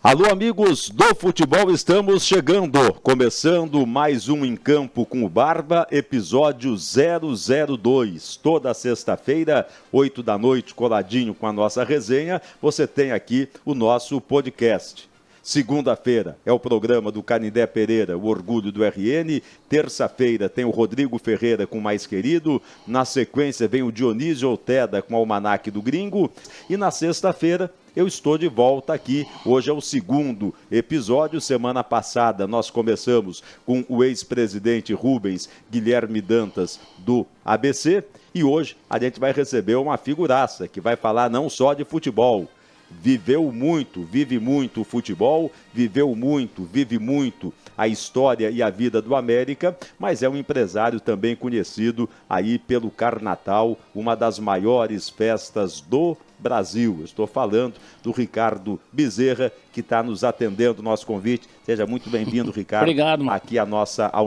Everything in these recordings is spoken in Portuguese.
Alô, amigos do futebol, estamos chegando, começando mais um Em Campo com o Barba, episódio 002. Toda sexta-feira, 8 da noite, coladinho com a nossa resenha, você tem aqui o nosso podcast. Segunda-feira é o programa do Canindé Pereira, o Orgulho do RN. Terça-feira tem o Rodrigo Ferreira com o Mais Querido. Na sequência vem o Dionísio Oteda com o Almanaque do Gringo. E na sexta-feira eu estou de volta aqui. Hoje é o segundo episódio. Semana passada nós começamos com o ex-presidente Rubens Guilherme Dantas do ABC. E hoje a gente vai receber uma figuraça que vai falar não só de futebol. Viveu muito, vive muito o futebol, viveu muito, vive muito a história e a vida do América, mas é um empresário também conhecido aí pelo Carnatal, uma das maiores festas do Brasil. Eu estou falando do Ricardo Bezerra, que está nos atendendo o nosso convite. Seja muito bem-vindo, Ricardo. Obrigado, mano. Aqui ao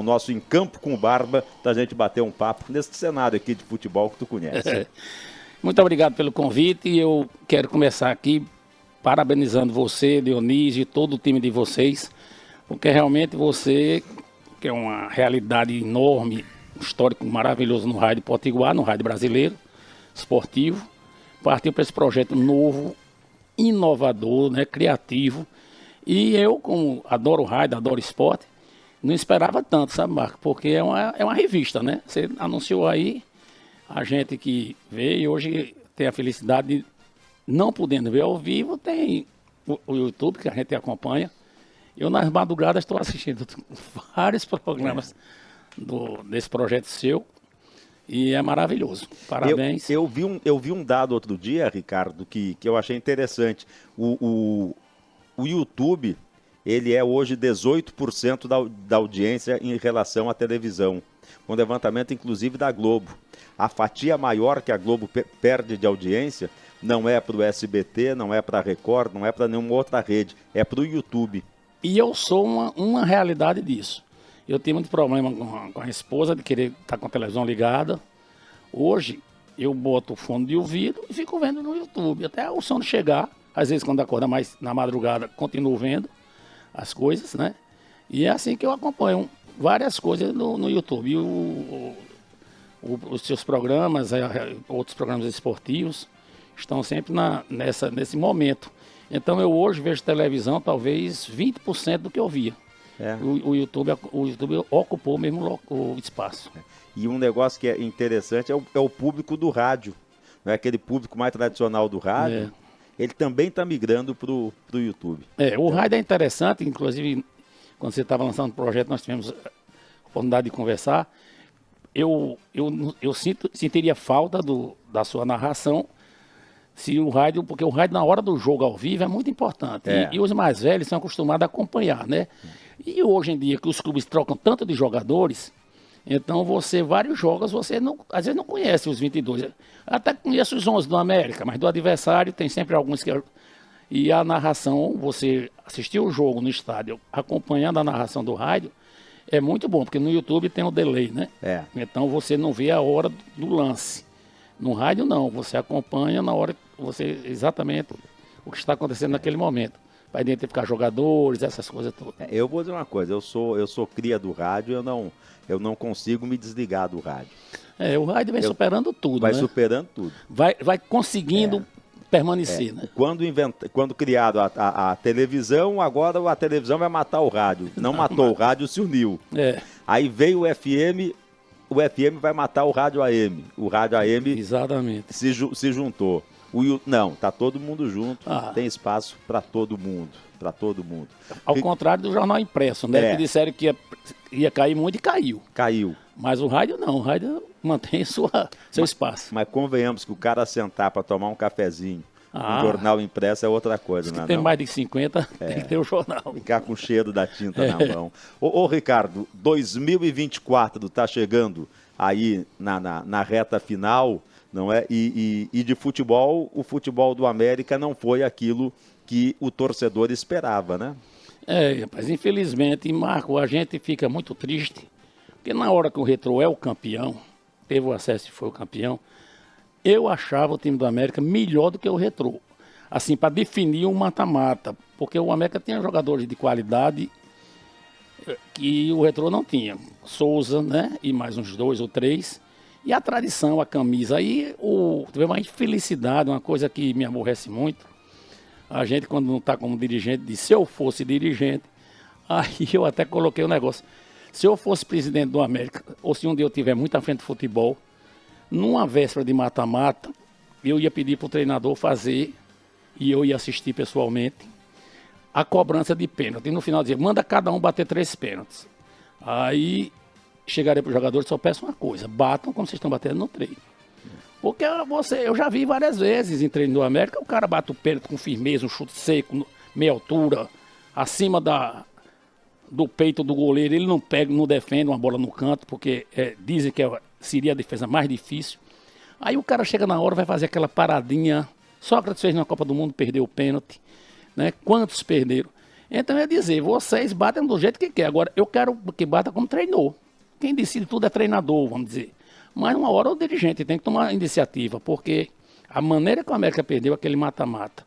nosso Em Campo com Barba, para a gente bater um papo nesse cenário aqui de futebol que tu conhece. Muito obrigado pelo convite e eu quero começar aqui parabenizando você, Dionísio e todo o time de vocês, porque realmente você, que é uma realidade enorme, um histórico maravilhoso no rádio potiguar, no rádio brasileiro, esportivo, partiu para esse projeto novo, inovador, né, criativo, e eu, como adoro rádio, adoro esporte, não esperava tanto, sabe, Marco? Porque é uma revista, né? Você anunciou aí, a gente que vê e hoje tem a felicidade de, não podendo ver ao vivo, tem o YouTube que a gente acompanha. Eu nas madrugadas estou assistindo vários programas desse projeto seu e é maravilhoso. Parabéns. Eu vi um dado outro dia, Ricardo, que eu achei interessante. O YouTube, ele é hoje 18% da audiência em relação à televisão. Um levantamento, inclusive, da Globo. A fatia maior que a Globo perde de audiência não é para o SBT, não é para a Record, não é para nenhuma outra rede, é para o YouTube. E eu sou uma realidade disso. Eu tenho muito problema com a esposa de querer estar com a televisão ligada. Hoje, eu boto o fone de ouvido e fico vendo no YouTube, até o sono chegar. Às vezes, quando acorda mais na madrugada, continuo vendo as coisas, né? E é assim que eu acompanho várias coisas no YouTube. E os seus programas, outros programas esportivos, estão sempre nesse momento. Então eu hoje vejo televisão talvez 20% do que eu via. O YouTube ocupou mesmo o espaço. E um negócio que é interessante é o público do rádio. Não é aquele público mais tradicional do rádio. Ele também está migrando para o YouTube. O rádio é interessante, inclusive quando você estava lançando o projeto nós tivemos a oportunidade de conversar. Eu sentiria falta da sua narração se o rádio, porque o rádio na hora do jogo ao vivo é muito importante. E os mais velhos são acostumados a acompanhar, né? E hoje em dia que os clubes trocam tanto de jogadores, então vários jogos, você não, às vezes não conhece os 22. Até conheço os 11 do América, mas do adversário tem sempre alguns que... E a narração, você assistir o jogo no estádio, acompanhando a narração do rádio, é muito bom, porque no YouTube tem o delay, né? Então você não vê a hora do lance. No rádio não, você acompanha na hora que você exatamente o que está acontecendo naquele momento. Vai identificar jogadores, essas coisas todas. Eu vou dizer uma coisa, eu sou cria do rádio, eu não consigo me desligar do rádio. O rádio vem superando tudo, vai né? superando tudo. Vai conseguindo permanecer, né? Quando criado a televisão, agora a televisão vai matar o rádio. Não matou, o rádio se uniu. Aí veio o FM vai matar o rádio AM. O rádio AM exatamente. se juntou. Não, tá todo mundo junto, tem espaço para todo mundo. Ao contrário do jornal impresso, né? Que disseram que ia cair muito e caiu. Caiu. Mas o rádio não, o rádio mantém seu espaço. Mas convenhamos que o cara sentar para tomar um cafezinho, um jornal impresso é outra coisa, não é? Tem mais de 50, tem que ter o jornal. Ficar com o cheiro da tinta na mão. Ô Ricardo, 2024 tá chegando aí na reta final, não é? E de futebol, o futebol do América não foi aquilo que o torcedor esperava, né? Rapaz, infelizmente, Marco, a gente fica muito triste, porque na hora que o Retrô é o campeão, teve o acesso e foi o campeão, eu achava o time do América melhor do que o Retrô. Assim, para definir um mata-mata, porque o América tinha jogadores de qualidade que o Retrô não tinha. Souza, né? E mais uns 2 ou 3. E a tradição, a camisa. Aí teve uma infelicidade, uma coisa que me aborrece muito. A gente, quando não está como dirigente, diz: se eu fosse dirigente, aí eu até coloquei o negócio. Se eu fosse presidente do América, ou se um dia eu tiver muito à frente do futebol, numa véspera de mata-mata, eu ia pedir para o treinador fazer, e eu ia assistir pessoalmente, a cobrança de pênalti. E no final dizia: manda cada um bater 3 pênaltis. Aí chegaria para os jogadores: só peço uma coisa, batam como vocês estão batendo no treino. Porque eu já vi várias vezes em treino do América, o cara bate o pênalti com firmeza, um chute seco, meia altura, acima do peito do goleiro, ele não pega, não defende uma bola no canto, porque dizem que seria a defesa mais difícil. Aí o cara chega na hora, vai fazer aquela paradinha. Sócrates fez na Copa do Mundo, perdeu o pênalti, né? Quantos perderam? Então é dizer: vocês batem do jeito que quer. Agora, eu quero que bata como treinou. Quem decide tudo é treinador, vamos dizer. Mas uma hora o dirigente tem que tomar a iniciativa, porque a maneira que o América perdeu aquele mata-mata,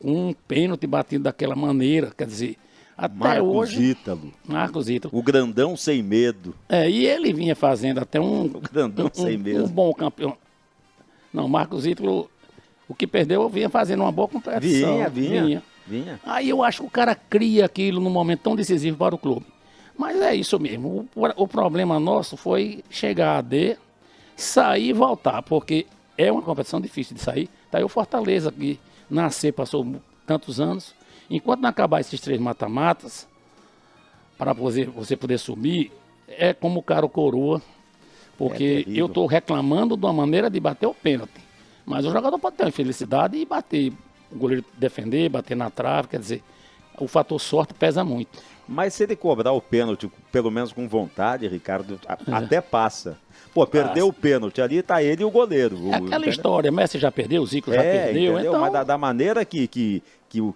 com um pênalti batido daquela maneira, quer dizer, até Marcos hoje... Ítalo. Marcos Ítalo. O grandão sem medo. E ele vinha fazendo até O grandão sem medo. um bom campeão. Não, Marcos Ítalo, o que perdeu, vinha fazendo uma boa competição. Vinha. Aí eu acho que o cara cria aquilo num momento tão decisivo para o clube. Mas é isso mesmo. O problema nosso foi chegar a D, sair e voltar, porque é uma competição difícil de sair. Tá aí o Fortaleza, que nascer passou tantos anos. Enquanto não acabar esses 3 mata-matas, para você poder subir, é como o cara coroa, porque eu estou reclamando de uma maneira de bater o pênalti. Mas o jogador pode ter uma infelicidade e bater, o goleiro defender, bater na trave, quer dizer, o fator sorte pesa muito. Mas se ele cobrar o pênalti, pelo menos com vontade, Ricardo, até passa. Pô, perdeu o pênalti, ali tá ele e o goleiro. É aquela história: Messi já perdeu, o Zico já perdeu. Entendeu? Então... Mas da maneira que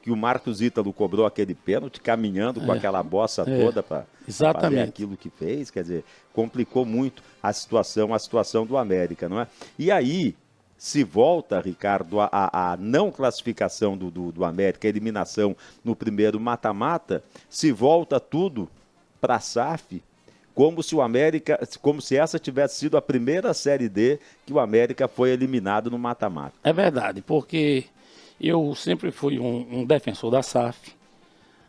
o Marcos Ítalo cobrou aquele pênalti, caminhando com aquela bossa toda para fazer aquilo que fez, quer dizer, complicou muito a situação do América, não é? E aí se volta, Ricardo, a não classificação do América, a eliminação no primeiro mata-mata, se volta tudo para a SAF, como se essa tivesse sido a primeira Série D que o América foi eliminado no mata-mata. É verdade, porque eu sempre fui um defensor da SAF,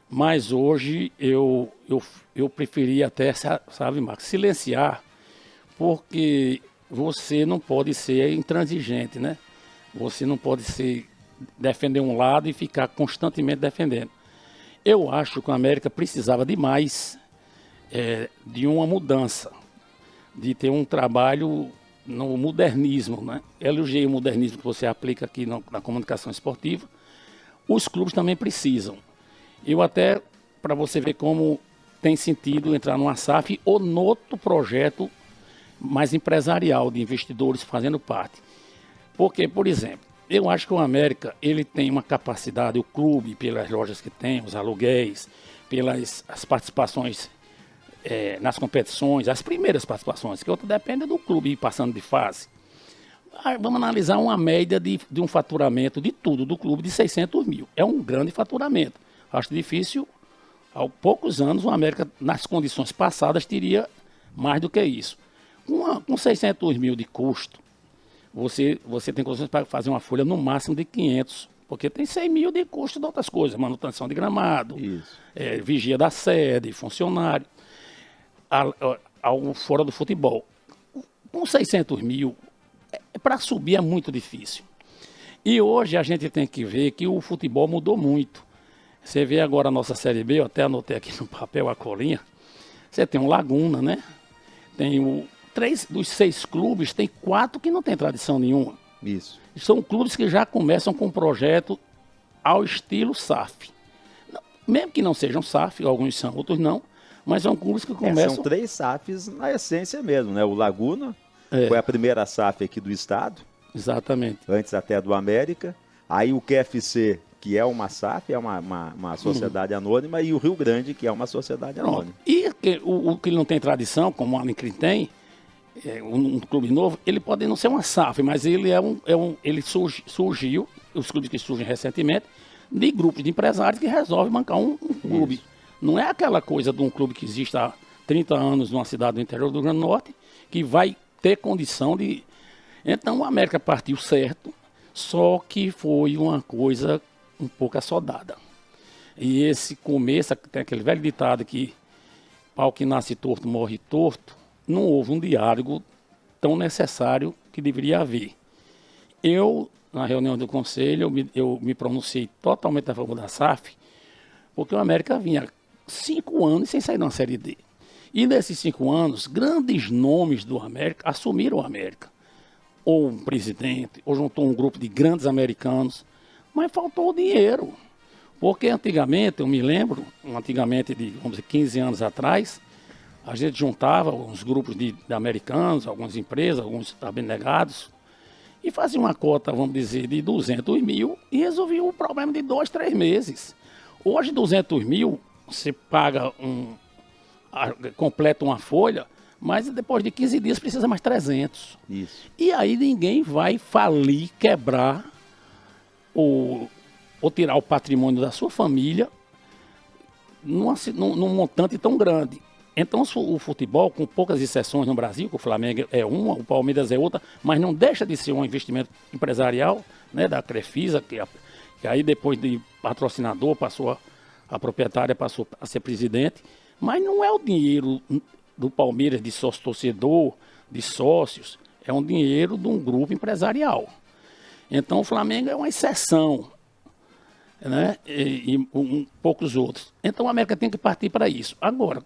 mas hoje eu preferia até, sabe, Marcos, silenciar, porque você não pode ser intransigente, né? Você não pode defender um lado e ficar constantemente defendendo. Eu acho que o América precisava demais de uma mudança, de ter um trabalho no modernismo, né? Elogiei o modernismo que você aplica aqui na comunicação esportiva. Os clubes também precisam. Eu até, para você ver como tem sentido entrar numa SAF ou noutro projeto mais empresarial, de investidores fazendo parte. Porque, por exemplo, eu acho que o América, ele tem uma capacidade, o clube, pelas lojas que tem, os aluguéis, pelas as participações nas competições, as primeiras participações, que outra depende do clube ir passando de fase. Vamos analisar uma média de um faturamento de tudo do clube de 600 mil. É um grande faturamento. Acho difícil, há poucos anos, o América, nas condições passadas, teria mais do que isso. Com 600 mil de custo, você tem condições para fazer uma folha no máximo de 500, porque tem 100 mil de custo de outras coisas, manutenção de gramado, vigia da sede, funcionário, fora do futebol. Com 600 mil, para subir é muito difícil. E hoje a gente tem que ver que o futebol mudou muito. Você vê agora a nossa Série B, eu até anotei aqui no papel a colinha, você tem um Laguna, né? Tem 3 dos 6 clubes, tem 4 que não tem tradição nenhuma. Isso. São clubes que já começam com um projeto ao estilo SAF. Mesmo que não sejam SAF, alguns são, outros não, mas são clubes que começam... São 3 SAFs na essência mesmo, né? O Laguna foi a primeira SAF aqui do estado. Exatamente. Antes até do América. Aí o QFC, que é uma SAF, é uma sociedade anônima, e o Rio Grande, que é uma sociedade anônima. E o que não tem tradição, como o Alecrim tem, um clube novo, ele pode não ser uma SAF, mas ele ele surgiu, os clubes que surgem recentemente, de grupos de empresários que resolvem bancar um clube. Isso. Não é aquela coisa de um clube que existe há 30 anos numa cidade do interior do Rio Grande do Norte, que vai ter condição de... Então o América partiu certo, só que foi uma coisa um pouco assodada. E esse começo, tem aquele velho ditado que pau que nasce torto morre torto, não houve um diálogo tão necessário que deveria haver. Eu, na reunião do conselho, eu me pronunciei totalmente a favor da SAF, porque o América vinha 5 anos sem sair na Série D. E nesses 5 anos, grandes nomes do América assumiram o América. Ou um presidente, ou juntou um grupo de grandes americanos, mas faltou o dinheiro. Porque antigamente, eu me lembro, de, vamos dizer, 15 anos atrás, a gente juntava uns grupos de americanos, algumas empresas, alguns abnegados, e fazia uma cota, vamos dizer, de 200 mil e resolvia o problema de 2, 3 meses. Hoje, 200 mil, você paga completa uma folha, mas depois de 15 dias precisa mais 300. Isso. E aí ninguém vai falir, quebrar ou tirar o patrimônio da sua família num montante tão grande. Então o futebol, com poucas exceções no Brasil, que o Flamengo é uma, o Palmeiras é outra, mas não deixa de ser um investimento empresarial, né, da Crefisa, que aí depois de patrocinador a proprietária passou a ser presidente, mas não é o dinheiro do Palmeiras, de sócio-torcedor, de sócios, é um dinheiro de um grupo empresarial. Então o Flamengo é uma exceção, né? E poucos outros. Então o América tem que partir para isso. Agora,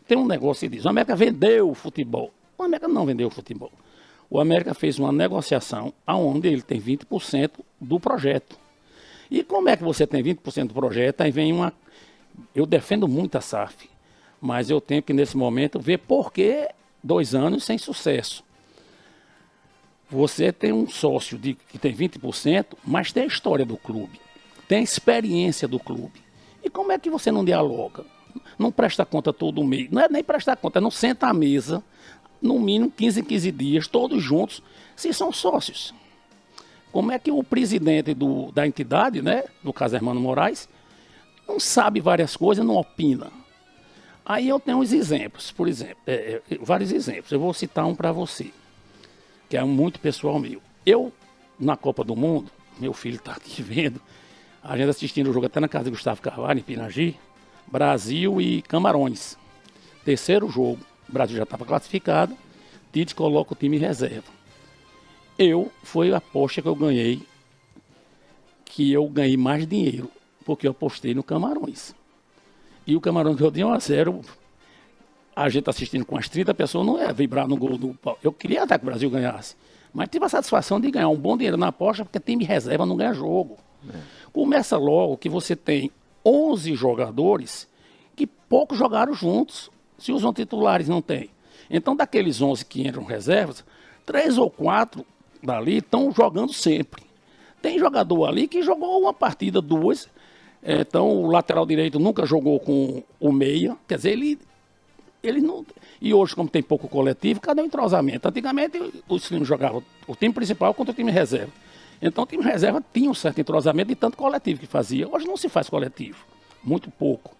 tem um negócio que diz, o América vendeu o futebol. O América não vendeu o futebol. O América fez uma negociação onde ele tem 20% do projeto. E como é que você tem 20% do projeto, aí vem uma... Eu defendo muito a SAF, mas eu tenho que, nesse momento, ver por que 2 anos sem sucesso. Você tem um sócio que tem 20%, mas tem a história do clube, tem a experiência do clube. E como é que você não dialoga? Não presta conta todo mês. Não é nem prestar conta, não senta à mesa, no mínimo 15 em 15 dias, todos juntos, se são sócios. Como é que o presidente da entidade, né, no caso Hermano Moraes, não sabe várias coisas, não opina? Aí eu tenho uns exemplos, por exemplo, vários exemplos. Eu vou citar um para você, que é muito pessoal meu. Eu, na Copa do Mundo, meu filho está aqui vendo, a gente assistindo o jogo até na casa de Gustavo Carvalho, em Pinagi, Brasil e Camarões. 3º jogo, o Brasil já estava classificado, Tite coloca o time em reserva. Foi a aposta que eu ganhei mais dinheiro, porque eu apostei no Camarões. E o Camarões ganhou de 1-0, a gente assistindo com as 30 pessoas, não ia vibrar no gol do pau. Eu queria até que o Brasil ganhasse, mas tive a satisfação de ganhar um bom dinheiro na aposta, porque time reserva não ganha jogo. Começa logo que você tem 11 jogadores que poucos jogaram juntos, se usam titulares, não tem. Então, daqueles 11 que entram reservas, 3 ou 4 dali estão jogando sempre. Tem jogador ali que jogou uma partida, 2. Então, o lateral direito nunca jogou com o meia. Quer dizer, ele não... E hoje, como tem pouco coletivo, cadê o entrosamento? Antigamente, os times jogavam o time principal contra o time reserva. Então, o time reserva tinha um certo entrosamento de tanto coletivo que fazia. Hoje não se faz coletivo. Muito pouco.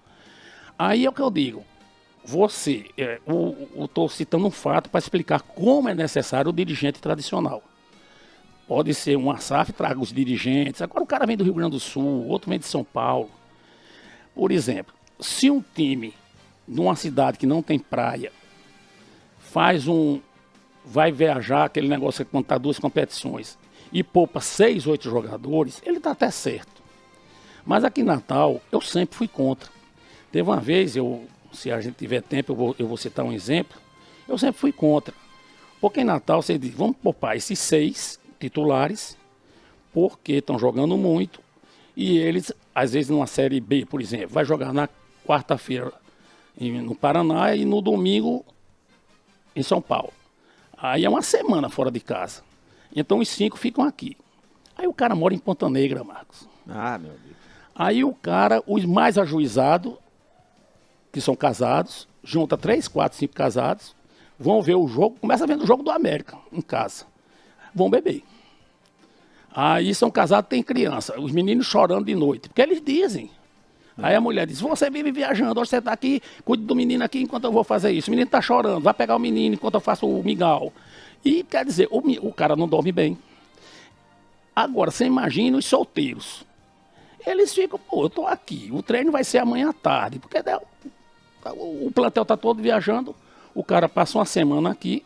Aí é o que eu digo. Estou citando um fato para explicar como é necessário o dirigente tradicional. Pode ser uma SAF, traga os dirigentes. Agora o cara vem do Rio Grande do Sul, outro vem de São Paulo. Por exemplo, se um time numa cidade que não tem praia vai viajar, aquele negócio que contar 2 competições, e poupa 6, 8 jogadores, ele está até certo. Mas aqui em Natal, eu sempre fui contra. Teve uma vez, se a gente tiver tempo, eu vou citar um exemplo, eu sempre fui contra. Porque em Natal você diz, vamos poupar esses 6 titulares, porque estão jogando muito, e eles, às vezes numa Série B, por exemplo, vai jogar na quarta-feira no Paraná e no domingo em São Paulo. Aí é uma semana fora de casa. Então os 5 ficam aqui. Aí o cara mora em Ponta Negra, Marcos. Ah, meu Deus. Aí o cara, os mais ajuizados, que são casados, junta 3, 4, 5 casados, vão ver o jogo, começa vendo o jogo do América, em casa. Vão beber. Aí são casados, tem criança. Os meninos chorando de noite. Porque eles dizem. Aí a mulher diz, você vive viajando, hoje você está aqui, cuide do menino aqui enquanto eu vou fazer isso. O menino está chorando, vai pegar o menino enquanto eu faço o mingau. E quer dizer, o cara não dorme bem. Agora, você imagina os solteiros. Eles ficam, pô, eu estou aqui, o treino vai ser amanhã à tarde. Porque o plantel está todo viajando, o cara passa uma semana aqui,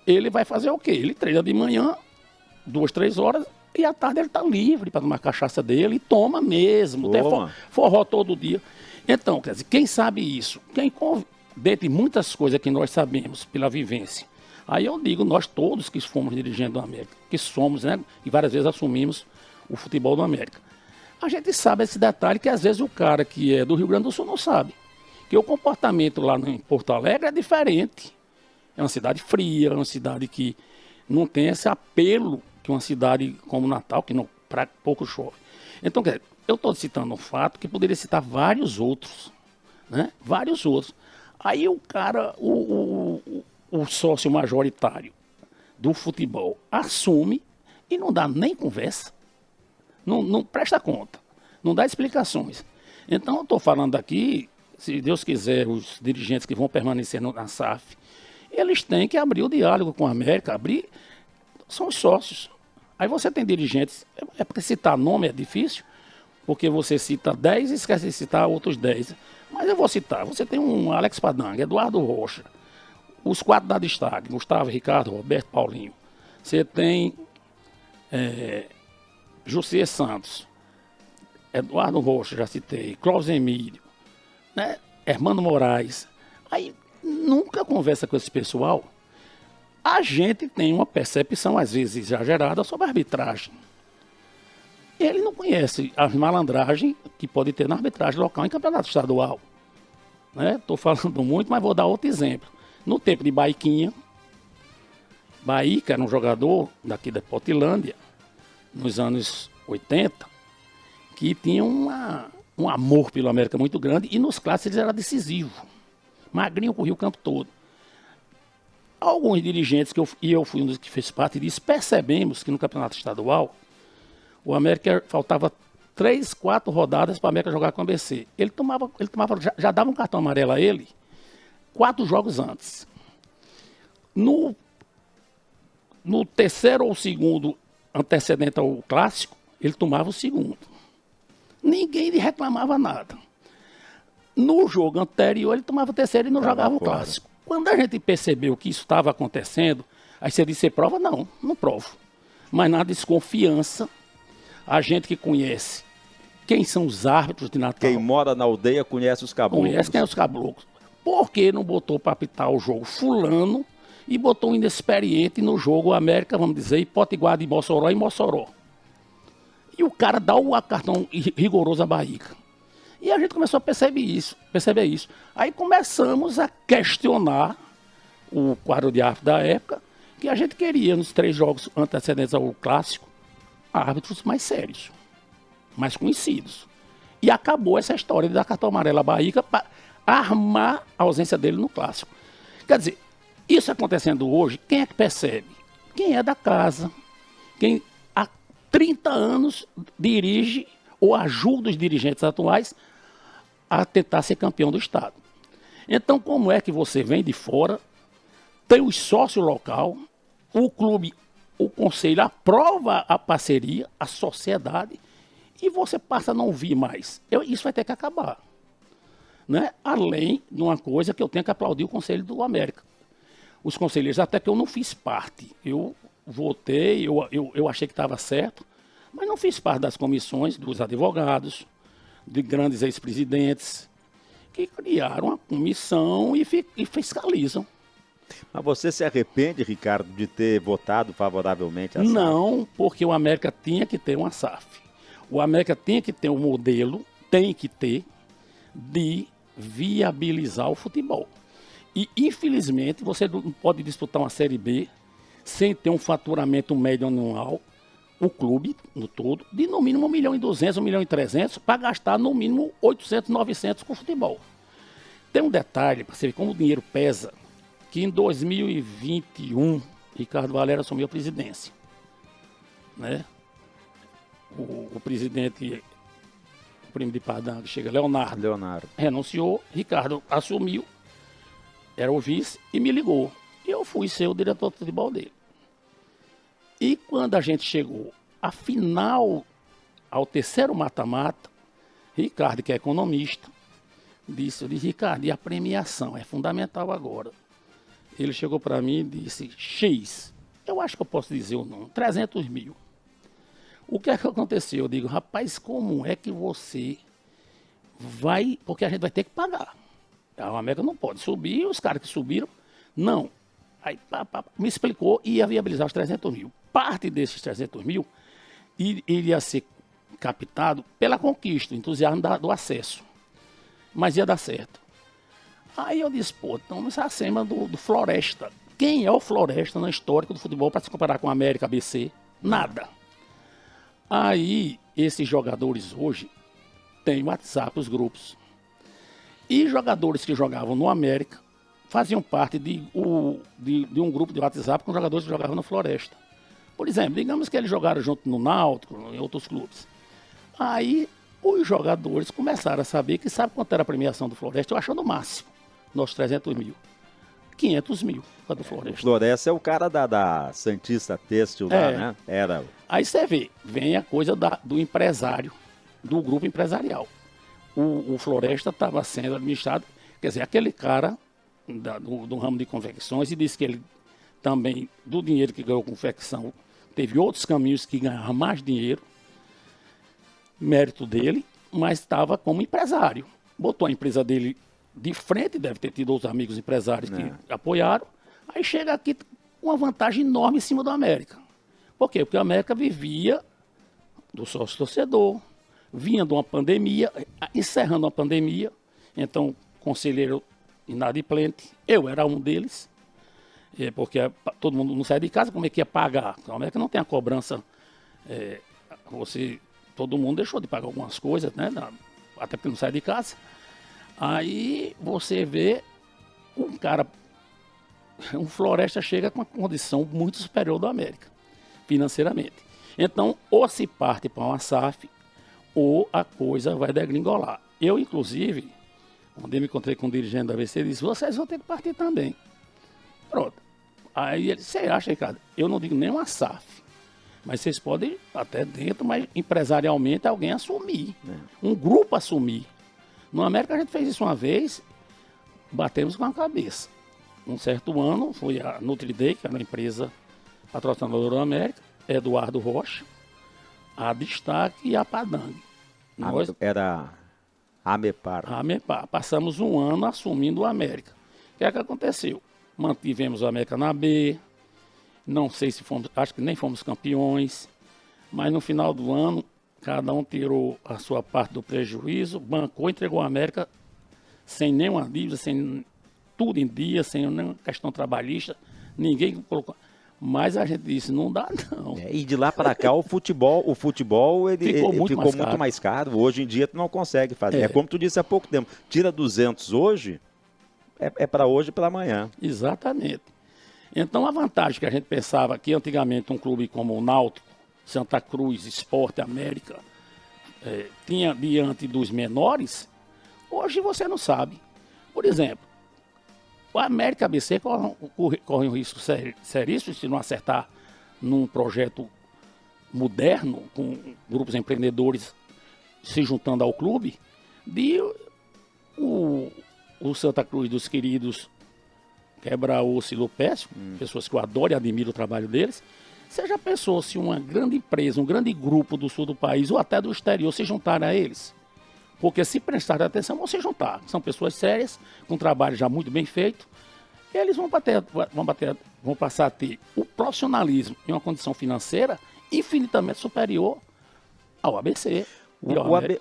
ele vai fazer o quê? Ele treina de manhã, 2, 3 horas, e à tarde ele está livre para tomar a cachaça dele e toma mesmo. Tem forró todo dia. Então, quer dizer, quem sabe isso? Dentre muitas coisas que nós sabemos pela vivência. Aí eu digo, nós todos que fomos dirigentes do América, que somos, né? E várias vezes assumimos o futebol do América. A gente sabe esse detalhe que às vezes o cara que é do Rio Grande do Sul não sabe. Que o comportamento lá em Porto Alegre é diferente. É uma cidade fria, é uma cidade que não tem esse apelo que uma cidade como Natal, que não, pouco chove. Então, eu estou citando um fato que poderia citar vários outros, né? Vários outros. Aí o cara, o sócio majoritário do futebol assume e não dá nem conversa, não presta conta, não dá explicações. Então, eu estou falando aqui, se Deus quiser, os dirigentes que vão permanecer na SAF, eles têm que abrir o diálogo com a América, são os sócios. Aí você tem dirigentes, porque citar nome é difícil, porque você cita 10 e esquece de citar outros 10. Mas eu vou citar, você tem um Alex Padang, Eduardo Rocha, os 4 da destaque, Gustavo, Ricardo, Roberto, Paulinho. Você tem José Santos, Eduardo Rocha, já citei, Clóvis Emílio, né? Hermano Moraes. Aí nunca conversa com esse pessoal. A gente tem uma percepção, às vezes, exagerada sobre a arbitragem. Ele não conhece as malandragens que pode ter na arbitragem local em campeonato estadual. Estou falando muito, mas vou dar outro exemplo. No tempo de Baiquinha, que era um jogador daqui da Potilândia, nos anos 80, que tinha um amor pelo América muito grande e nos clássicos ele era decisivo. Magrinho corria o campo todo. Alguns dirigentes, eu fui um dos que fez parte disso, percebemos que no campeonato estadual, o América faltava 3, 4 rodadas para o América jogar com o ABC. Ele já dava um cartão amarelo a ele 4 jogos antes. No terceiro ou segundo antecedente ao clássico, ele tomava o segundo. Ninguém lhe reclamava nada. No jogo anterior, ele tomava o terceiro e não jogava o clássico. Quando a gente percebeu que isso estava acontecendo, aí você disse, você prova? Não provo. Mas na desconfiança, a gente que conhece quem são os árbitros de Natal. Quem mora na aldeia conhece os caboclos. Conhece quem é os caboclos. Por que não botou para apitar o jogo fulano e botou um inexperiente no jogo América, vamos dizer, Potiguar de Mossoró e Mossoró? E o cara dá o cartão rigoroso à Bahia. E a gente começou a perceber isso. Aí começamos a questionar o quadro de árbitro da época, que a gente queria, nos 3 jogos antecedentes ao clássico, árbitros mais sérios, mais conhecidos. E acabou essa história de dar cartão amarelo à Bahia para armar a ausência dele no clássico. Quer dizer, isso acontecendo hoje, quem é que percebe? Quem é da casa, quem há 30 anos dirige ou ajuda os dirigentes atuais a tentar ser campeão do estado. Então, como é que você vem de fora, tem os sócios local, o clube, o conselho aprova a parceria, a sociedade, e você passa a não vir mais. Isso vai ter que acabar. Né? Além de uma coisa que eu tenho que aplaudir o Conselho do América. Os conselheiros, até que eu não fiz parte. Eu votei, eu achei que estava certo, mas não fiz parte das comissões dos advogados, de grandes ex-presidentes, que criaram uma comissão e fiscalizam. Mas você se arrepende, Ricardo, de ter votado favoravelmente a SAF? Não, porque o América tinha que ter uma SAF. O América tinha que ter um modelo, de viabilizar o futebol. E, infelizmente, você não pode disputar uma Série B sem ter um faturamento médio anual, o clube, no todo, de no mínimo 1.200.000, 1.300.000, para gastar no mínimo 800, 900 com futebol. Tem um detalhe, para você ver como o dinheiro pesa, que em 2021, Ricardo Valério assumiu a presidência. Né? o presidente, o primo de Padang, chega, Leonardo, renunciou, Ricardo assumiu, era o vice, e me ligou. E eu fui ser o diretor de futebol dele. E quando a gente chegou à final, ao terceiro mata-mata, Ricardo, que é economista, disse, Ricardo, e a premiação é fundamental agora. Ele chegou para mim e disse, X, eu acho que eu posso dizer o nome, 300 mil. O que é que aconteceu? Eu digo, rapaz, como é que você vai, porque a gente vai ter que pagar. A América não pode subir, os caras que subiram, não. Aí me explicou e ia viabilizar os 300 mil. Parte desses 300 mil iria ser captado pela conquista, entusiasmo do acesso. Mas ia dar certo. Aí eu disse, pô, estamos acima do Floresta. Quem é o Floresta na história do futebol para se comparar com a América ABC? Nada. Aí, esses jogadores hoje têm WhatsApp, os grupos. E jogadores que jogavam no América faziam parte de um grupo de WhatsApp com jogadores que jogavam no Floresta. Por exemplo, digamos que eles jogaram junto no Náutico, em outros clubes. Aí, os jogadores começaram a saber que sabe quanto era a premiação do Floresta? Eu acho no máximo, nossos 300 mil. 500 mil para do Floresta. O Floresta é o cara da Santista Têxtil lá, né? Era. Aí você vê, vem a coisa do empresário, do grupo empresarial. O Floresta estava sendo administrado, quer dizer, aquele cara do ramo de confecções, e disse que ele também, do dinheiro que ganhou com confecção, teve outros caminhos que ganhava mais dinheiro, mérito dele, mas estava como empresário. Botou a empresa dele de frente, deve ter tido outros amigos empresários que apoiaram. Aí chega aqui com uma vantagem enorme em cima do América. Por quê? Porque o América vivia do sócio-torcedor, vinha de uma pandemia, encerrando a pandemia. Então, conselheiro inadimplente, eu era um deles, porque todo mundo não sai de casa, como é que ia pagar? O América não tem a cobrança, todo mundo deixou de pagar algumas coisas, né? Até porque não sai de casa. Aí você vê um Floresta chega com uma condição muito superior do América, financeiramente. Então, ou se parte para uma SAF, ou a coisa vai degringolar. Eu, inclusive, quando eu me encontrei com um dirigente da ABC, ele disse, vocês vão ter que partir também. Pronto. Aí ele disse, você acha, Ricardo? Eu não digo nem uma SAF, mas vocês podem até dentro, mas empresarialmente alguém assumir, um grupo assumir. No América a gente fez isso uma vez, batemos com a cabeça. Um certo ano, foi a Nutridei, que era uma empresa patrocinadora da América, Eduardo Rocha, a Destaque e a Padang. Era Amepar. Passamos um ano assumindo o América. O que é que aconteceu? Mantivemos o América na B, não sei se fomos, acho que nem fomos campeões, mas no final do ano, cada um tirou a sua parte do prejuízo, bancou, entregou a América sem nenhuma dívida, sem tudo em dia, sem nenhuma questão trabalhista, ninguém colocou. Mas a gente disse, não dá não. E de lá para cá o futebol ele ficou muito mais caro. Hoje em dia tu não consegue fazer. É como tu disse há pouco tempo, tira 200 hoje, é para hoje e para amanhã. Exatamente. Então a vantagem que a gente pensava que antigamente um clube como o Náutico, Santa Cruz, Sport, América, tinha diante dos menores, hoje você não sabe. Por exemplo, o América ABC corre um risco seríssimo se não acertar num projeto moderno, com grupos empreendedores se juntando ao clube, de o Santa Cruz dos queridos Quebra-Osso e Lupécio, pessoas que eu adoro e admiro o trabalho deles. Você já pensou se uma grande empresa, um grande grupo do sul do país ou até do exterior se juntarem a eles? Porque se prestarem atenção, vão se juntar. São pessoas sérias, com trabalho já muito bem feito. Eles vão passar a ter o profissionalismo em uma condição financeira infinitamente superior ao ABC.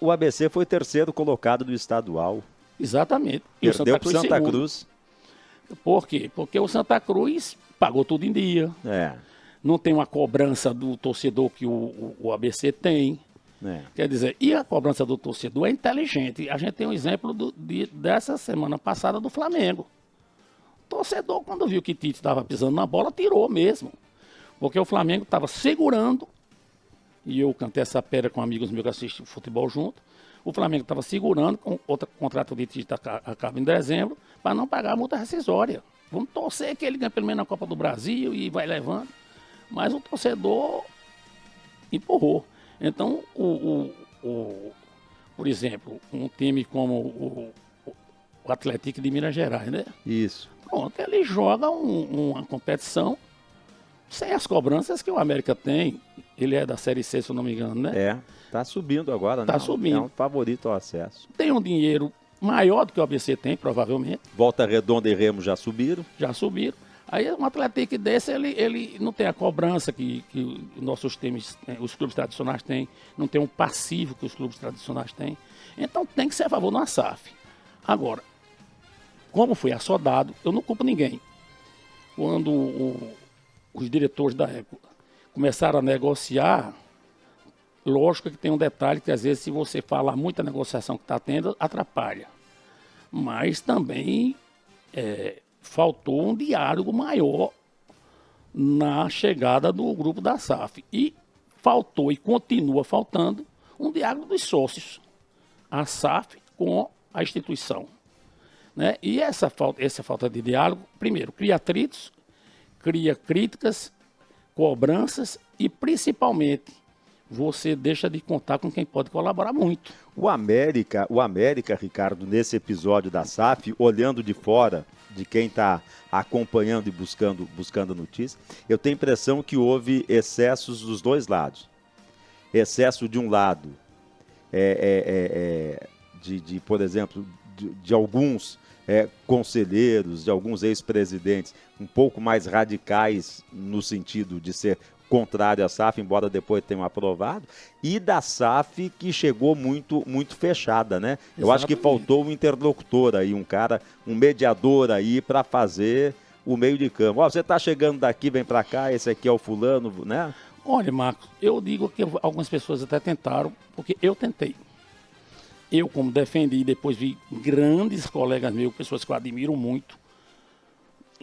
O ABC foi o terceiro colocado do estadual. Exatamente. E perdeu para o Santa Cruz. Por quê? Porque o Santa Cruz pagou tudo em dia. Não tem uma cobrança do torcedor que o ABC tem. Quer dizer, e a cobrança do torcedor é inteligente. A gente tem um exemplo dessa semana passada do Flamengo. O torcedor, quando viu que Tite estava pisando na bola, tirou mesmo. Porque o Flamengo estava segurando e eu cantei essa pedra com amigos meus que assistem futebol junto. O Flamengo estava segurando, com outro contrato de título acaba em dezembro, para não pagar a multa rescisória. Vamos torcer que ele ganhe pelo menos na Copa do Brasil e vai levando. Mas o torcedor empurrou. Então, por exemplo, um time como o Atlético de Minas Gerais, né? Isso. Pronto, ele joga uma competição sem as cobranças que o América tem. Ele é da Série C, se eu não me engano, né? Tá subindo agora, né? Tá subindo. É um favorito ao acesso. Tem um dinheiro maior do que o ABC tem, provavelmente. Volta Redonda e Remo já subiram. Já subiram. Aí um Atlético desse, ele não tem a cobrança que nossos times, os clubes tradicionais têm, não tem um passivo que os clubes tradicionais têm. Então tem que ser a favor de uma SAF. Agora, como foi assodado, eu não culpo ninguém. Quando os diretores da época começaram a negociar, lógico que tem um detalhe que às vezes se você falar muita negociação que está tendo, atrapalha. Mas também faltou um diálogo maior na chegada do grupo da SAF. E faltou e continua faltando um diálogo dos sócios. A SAF com a instituição. Né? E essa falta de diálogo, primeiro, cria atritos, cria críticas, cobranças e, principalmente, você deixa de contar com quem pode colaborar muito. O América, Ricardo, nesse episódio da SAF, olhando de fora, de quem está acompanhando e buscando notícias, eu tenho a impressão que houve excessos dos dois lados. Excesso de um lado, por exemplo, de alguns conselheiros, de alguns ex-presidentes um pouco mais radicais no sentido de ser contrário à SAF, embora depois tenham aprovado, e da SAF que chegou muito, muito fechada, né? Exatamente. Eu acho que faltou um interlocutor aí, um mediador aí para fazer o meio de campo. Ó, você está chegando daqui, vem para cá, esse aqui é o fulano, né? Olha, Marcos, eu digo que algumas pessoas até tentaram, porque eu tentei. Eu, como defendi, depois vi grandes colegas meus, pessoas que eu admiro muito.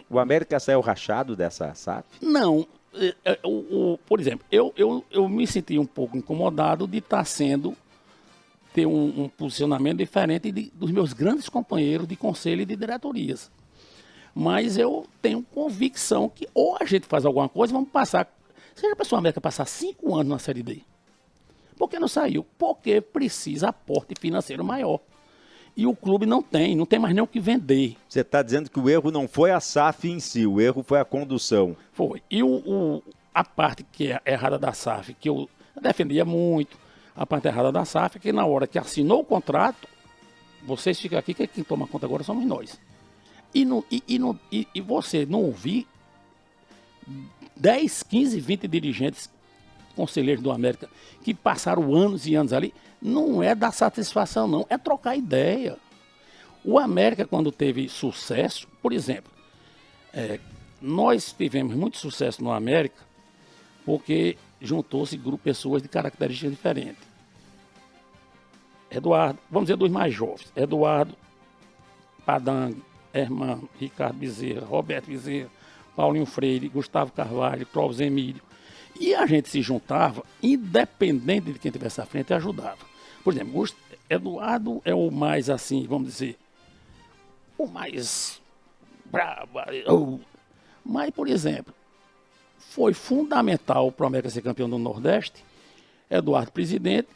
O América saiu rachado dessa SAF? Não. Por exemplo, eu me senti um pouco incomodado de ter um posicionamento diferente dos meus grandes companheiros de conselho e de diretorias. Mas eu tenho convicção que ou a gente faz alguma coisa, vamos passar. Você já pensou a América passar 5 anos na Série D? Por que não saiu? Porque precisa aporte financeiro maior. E o clube não tem mais nem o que vender. Você está dizendo que o erro não foi a SAF em si, o erro foi a condução. Foi. E a parte que é errada da SAF, que eu defendia muito, a parte errada da SAF é que na hora que assinou o contrato, vocês ficam aqui, que quem toma conta agora somos nós. E você não ouvir 10, 15, 20 dirigentes, conselheiros do América, que passaram anos e anos ali, não é dar satisfação, não, é trocar ideia. O América, quando teve sucesso, por exemplo, nós tivemos muito sucesso no América porque juntou-se grupo de pessoas de características diferentes. Eduardo, vamos dizer dos mais jovens, Eduardo, Padangue, Hermano, Ricardo Bezerra, Roberto Bezerra, Paulinho Freire, Gustavo Carvalho, Clóvis Emílio. E a gente se juntava, independente de quem estivesse à frente, ajudava. Por exemplo, Eduardo é o mais assim, vamos dizer, o mais bravo. Mas, por exemplo, foi fundamental para o América ser campeão do Nordeste. Eduardo, presidente,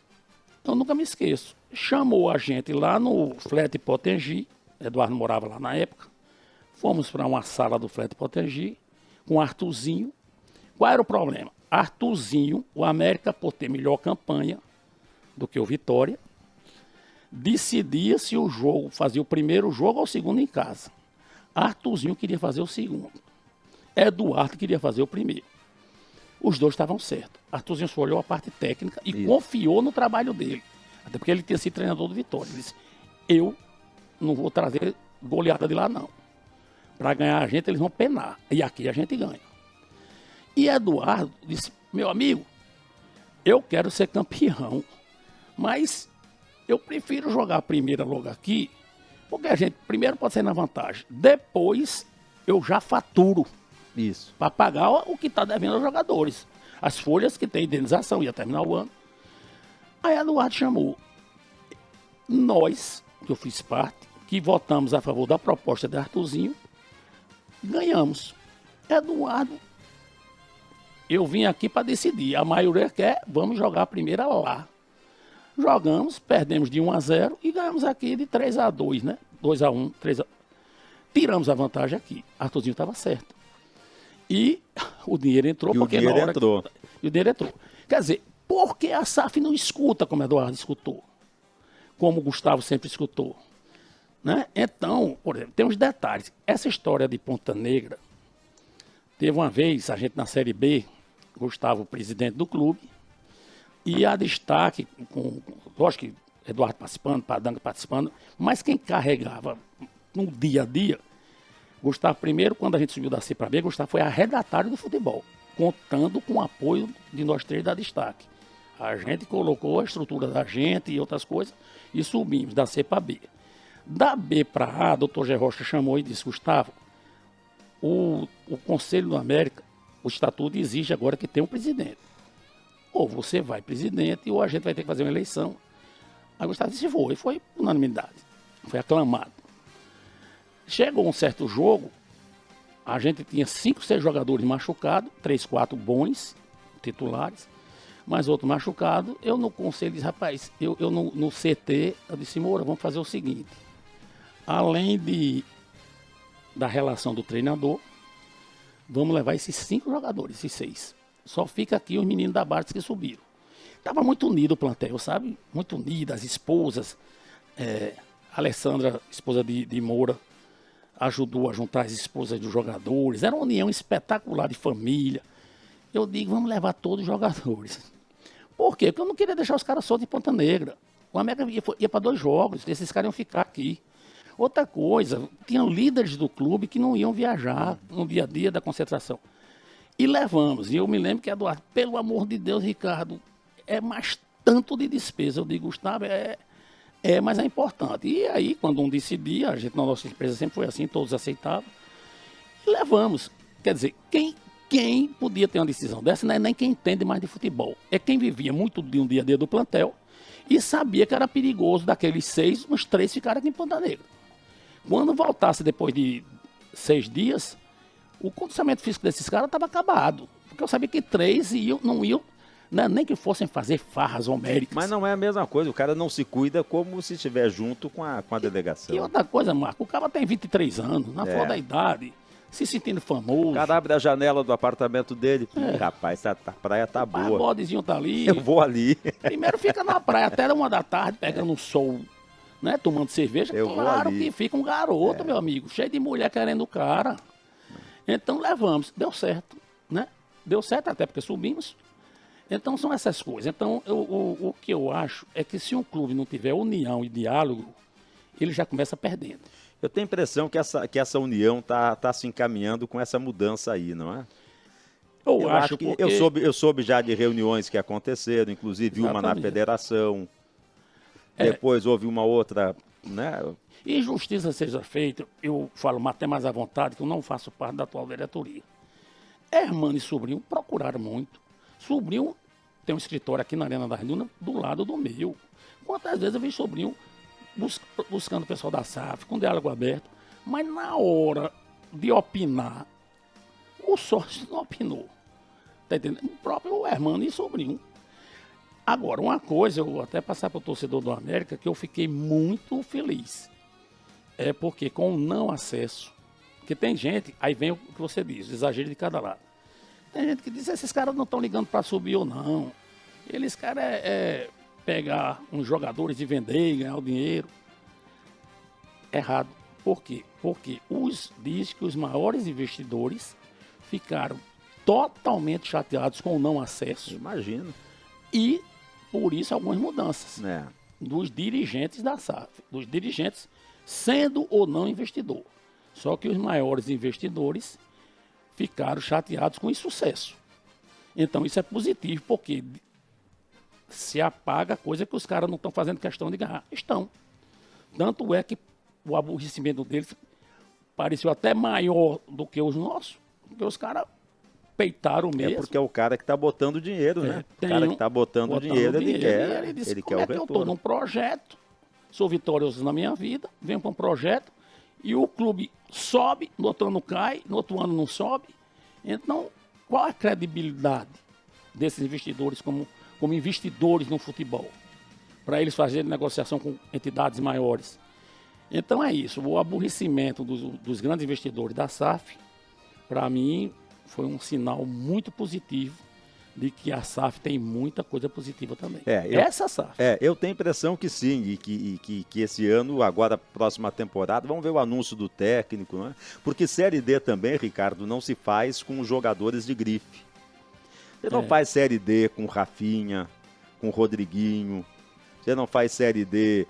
eu nunca me esqueço, chamou a gente lá no Flat Potengi, Eduardo morava lá na época, fomos para uma sala do Flat Potengi com Arthurzinho. Qual era o problema? Arthurzinho, o América, por ter melhor campanha do que o Vitória, decidia se o jogo fazia o primeiro jogo ou o segundo em casa. Arthurzinho queria fazer o segundo. Eduardo queria fazer o primeiro. Os dois estavam certos. Arthurzinho só olhou a parte técnica e confiou no trabalho dele. Até porque ele tinha sido treinador do Vitória. Ele disse, eu não vou trazer goleada de lá, não. Para ganhar a gente, eles vão penar. E aqui a gente ganha. E Eduardo disse, meu amigo, eu quero ser campeão, mas eu prefiro jogar a primeira logo aqui, porque a gente primeiro pode sair na vantagem, depois eu já faturo. Isso. Para pagar o que está devendo aos jogadores. as folhas que tem indenização, ia terminar o ano. Aí Eduardo chamou nós, que eu fiz parte, que votamos a favor da proposta de Arthurzinho, ganhamos. Eduardo, eu vim aqui para decidir. A maioria quer, vamos jogar a primeira lá. Jogamos, perdemos de 1-0 e ganhamos aqui de 3-2, né? 2-1, 3-1. Tiramos a vantagem aqui. Arthurzinho estava certo. E o dinheiro entrou, E porque o dinheiro na hora entrou. E o dinheiro entrou. Quer dizer, por que a SAF não escuta como Eduardo escutou? Como o Gustavo sempre escutou? Né? Então, por exemplo, tem uns detalhes. Essa história de Ponta Negra, teve uma vez, a gente na Série B, Gustavo, presidente do clube, e a destaque, lógico que Eduardo participando, Padanga participando, mas quem carregava no dia a dia, Gustavo, primeiro, quando a gente subiu da C para B, Gustavo foi arredatário do futebol, contando com o apoio de nós três da destaque. A gente colocou a estrutura da gente e outras coisas e subimos da C para B. Da B para A, o doutor Gé Rocha chamou e disse, Gustavo, o Conselho do América, o estatuto exige agora que tenha um presidente. Ou você vai presidente ou a gente vai ter que fazer uma eleição. Aí Gustavo disse, e foi unanimidade, foi aclamado. Chegou um certo jogo, a gente tinha 5, 6 jogadores machucados, 3, 4 bons, titulares, mas outro machucado. Eu no conselho disse, rapaz, eu no CT, eu disse, Moura, vamos fazer o seguinte, além da relação do treinador, vamos levar esses 5 jogadores, esses 6. Só fica aqui os meninos da base que subiram. Estava muito unido o plantel, sabe? Muito unido, as esposas. Alessandra, esposa de Moura, ajudou a juntar as esposas dos jogadores. Era uma união espetacular de família. Eu digo, vamos levar todos os jogadores. Por quê? Porque eu não queria deixar os caras soltos em Ponta Negra. O América ia para 2 jogos, esses caras iam ficar aqui. Outra coisa, tinham líderes do clube que não iam viajar no dia a dia da concentração. E levamos. E eu me lembro que Eduardo, pelo amor de Deus, Ricardo, é mais tanto de despesa. Eu digo, Gustavo, mas é importante. E aí, quando um decidia, a gente na nossa empresa sempre foi assim, todos aceitavam. E levamos. Quer dizer, quem podia ter uma decisão dessa não é nem quem entende mais de futebol. É quem vivia muito de um dia a dia do plantel e sabia que era perigoso daqueles 6, uns 3 ficaram aqui em Ponta Negra. Quando voltasse depois de 6 dias, o condicionamento físico desses caras estava acabado. Porque eu sabia que 3 não iam, né, nem que fossem fazer farras homéricas. Mas não é a mesma coisa, o cara não se cuida como se estiver junto com a delegação. E outra coisa, Marco, o cara tem 23 anos, na flor da idade, se sentindo famoso. O cara abre a janela do apartamento dele, rapaz, a praia tá boa. O bodezinho tá ali. Eu vou ali. Primeiro fica na praia até 1 da tarde, pegando um sol, né, tomando cerveja. Claro que fica um garoto, meu amigo, cheio de mulher querendo o cara. Então levamos, deu certo, né? Deu certo até porque subimos. Então são essas coisas. Então o que eu acho é que se um clube não tiver união e diálogo, ele já começa perdendo. Eu tenho a impressão que essa união tá se encaminhando com essa mudança aí, não é? Eu acho que porque... eu soube já de reuniões que aconteceram, inclusive uma na federação. Depois houve uma outra, né? E justiça seja feita, eu falo até mais à vontade que eu não faço parte da atual diretoria. Hermano e Sobrinho procuraram muito. Sobrinho tem um escritório aqui na Arena da Dunas do lado do meu. Quantas vezes eu vi Sobrinho buscando o pessoal da SAF, com diálogo aberto, mas na hora de opinar, o sócio não opinou. Tá entendendo? O próprio Hermano e Sobrinho. Agora, uma coisa, eu vou até passar para o torcedor do América, que eu fiquei muito feliz. É porque com o não acesso, porque tem gente, aí vem o que você diz, o exagero de cada lado. Tem gente que diz, esses caras não estão ligando para subir ou não. Eles querem pegar uns jogadores e vender e ganhar o dinheiro. Errado. Por quê? Porque diz que os maiores investidores ficaram totalmente chateados com o não acesso. Imagino. E, por isso, algumas mudanças dos dirigentes da SAF. Dos dirigentes sendo ou não investidor. Só que os maiores investidores ficaram chateados com o insucesso. Então isso é positivo, porque se apaga coisa que os caras não estão fazendo questão de ganhar. Estão. Tanto é que o aborrecimento deles pareceu até maior do que os nossos, porque os caras peitaram É mesmo. porque é o cara que está botando dinheiro, né? O cara que está botando dinheiro, ele disse, quer o eu estou retorno. num projeto, sou vitorioso na minha vida, venho para um projeto, e o clube sobe, no outro ano cai, no outro ano não sobe. Então, qual a credibilidade desses investidores como investidores no futebol? Para eles fazerem negociação com entidades maiores. Então é isso, o aborrecimento dos grandes investidores da SAF, para mim, foi um sinal muito positivo de que a SAF tem muita coisa positiva também. Essa SAF. Eu tenho a impressão que sim, e que esse ano, agora, próxima temporada, vamos ver o anúncio do técnico, né? Porque Série D também, Ricardo, não se faz com jogadores de grife. Você não faz Série D com Rafinha, com Rodriguinho, você não faz Série D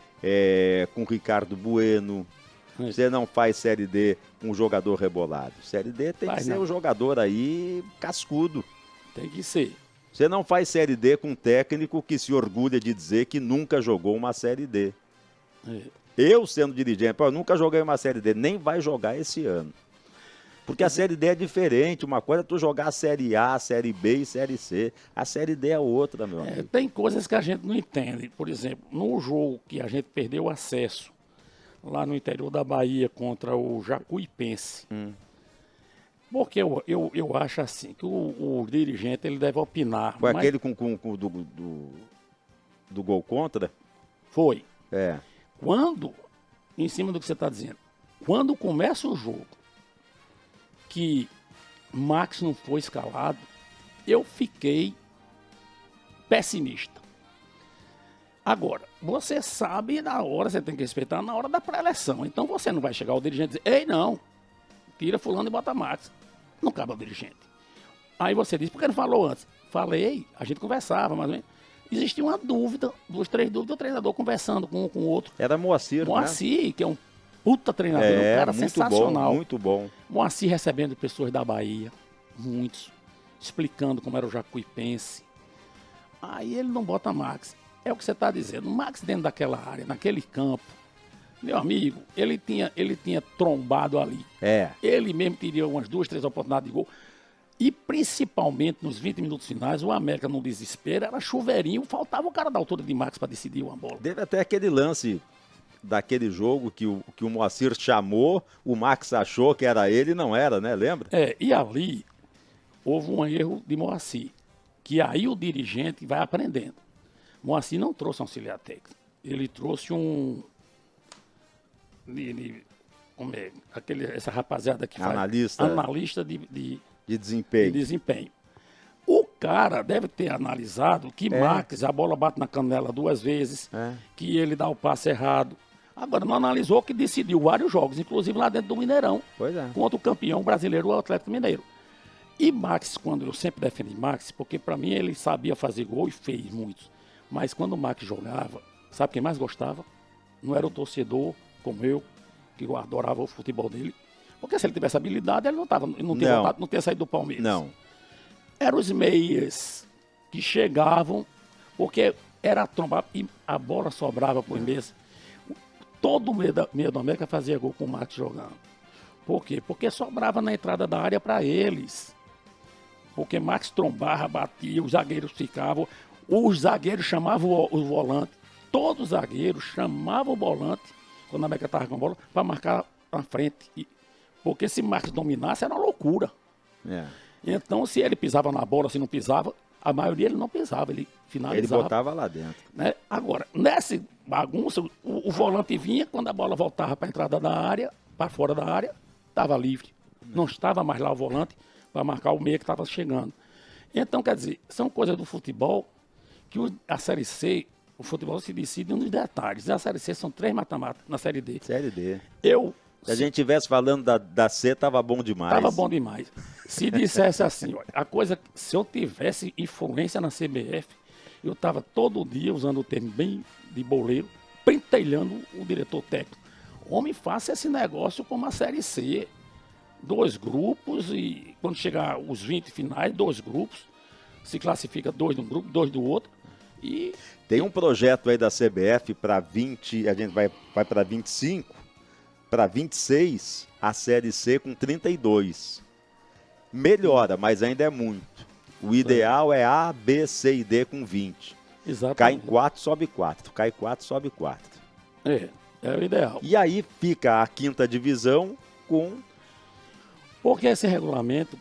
com Ricardo Bueno, você não faz Série D com jogador rebolado. Série D tem que ser um jogador aí cascudo. Tem que ser. Você não faz Série D com um técnico que se orgulha de dizer que nunca jogou uma Série D. Eu, sendo dirigente, eu nunca joguei uma Série D, nem vai jogar esse ano. Porque a Série D é diferente. Uma coisa é tu jogar a Série A, Série B e Série C. A Série D é outra, meu amigo. Tem coisas que a gente não entende. Por exemplo, no jogo que a gente perdeu acesso, lá no interior da Bahia, contra o Jacuipense. Porque eu acho assim, que o dirigente ele deve opinar. Foi aquele do gol contra? Foi. É. Quando, em cima do que você está dizendo, quando começa o jogo, que Max não foi escalado, eu fiquei pessimista. Agora, você sabe na hora, você tem que respeitar na hora da pré-eleção. Então você não vai chegar ao dirigente e dizer, ei, não, tira fulano e bota Max. Não cabe ao dirigente. Aí você diz, por que não falou antes? Falei, a gente conversava, mas existia uma dúvida, 2, 3 dúvidas, o treinador conversando com um com o outro. Era Moacir, Moacir, né? Que é um puta treinador, um cara muito sensacional. Bom, muito bom. Moacir recebendo pessoas da Bahia, muitos, explicando como era o Jacuipense. Aí ele não bota Max. É o que você está dizendo. Max dentro daquela área, naquele campo, meu amigo, ele tinha trombado ali. Ele mesmo teria umas 2, 3 oportunidades de gol. E principalmente nos 20 minutos finais, o América no desespero, era chuveirinho, faltava o cara da altura de Max para decidir uma bola. Teve até aquele lance daquele jogo que o Moacir chamou, o Max achou que era ele e não era, né? Lembra? E ali houve um erro de Moacir, que aí o dirigente vai aprendendo. Moacir não trouxe um auxiliar técnico, ele trouxe essa rapaziada que analista de desempenho. O cara deve ter analisado que Max, a bola bate na canela 2 vezes, que ele dá o passe errado. Agora, não analisou que decidiu vários jogos, inclusive lá dentro do Mineirão, contra o campeão brasileiro, o Atlético Mineiro. E Max, quando eu sempre defendi Max, porque para mim ele sabia fazer gol e fez muitos. Mas quando o Max jogava, sabe quem mais gostava? Não era o torcedor como eu, que eu adorava o futebol dele. Porque se ele tivesse habilidade, ele não tinha saído do Palmeiras. Não. Eram os meias que chegavam, porque era trombado e a bola sobrava por mês. Todo meio do América fazia gol com o Max jogando. Por quê? Porque sobrava na entrada da área para eles. Porque Max trombava, batia, os zagueiros ficavam. Os zagueiros chamavam o volante. Todos os zagueiros chamavam o volante, quando a América estava com a bola, para marcar na frente. Porque se Max dominasse, era uma loucura. Então, se ele pisava na bola, se não pisava, a maioria ele não pisava, ele finalizava. Ele botava lá dentro. Né? Agora, nessa bagunça, o volante vinha, quando a bola voltava para a entrada da área, para fora da área, estava livre. Não estava mais lá o volante para marcar o meia que estava chegando. Então, quer dizer, são coisas do futebol que a Série C, o futebol se decide nos detalhes. Na Série C são 3 mata-mata, na Série D. Série D. Se a gente estivesse falando da C, tava bom demais. Tava bom demais. Se dissesse assim, olha, a coisa, se eu tivesse influência na CBF, eu estava todo dia, usando o termo bem de boleiro, pentelhando o diretor técnico. Homem, faça esse negócio como a Série C. 2 grupos e quando chegar os 20 finais, 2 grupos. Se classifica 2 de um grupo, 2 do outro. Tem um projeto aí da CBF para 20, a gente vai para 25, para 26, a Série C com 32. melhora, mas ainda é muito. O ideal é A, B, C e D com 20. Exatamente. Cai em 4, sobe 4. Cai 4, sobe 4. É o ideal. E aí fica a quinta divisão com... Porque esse regulamento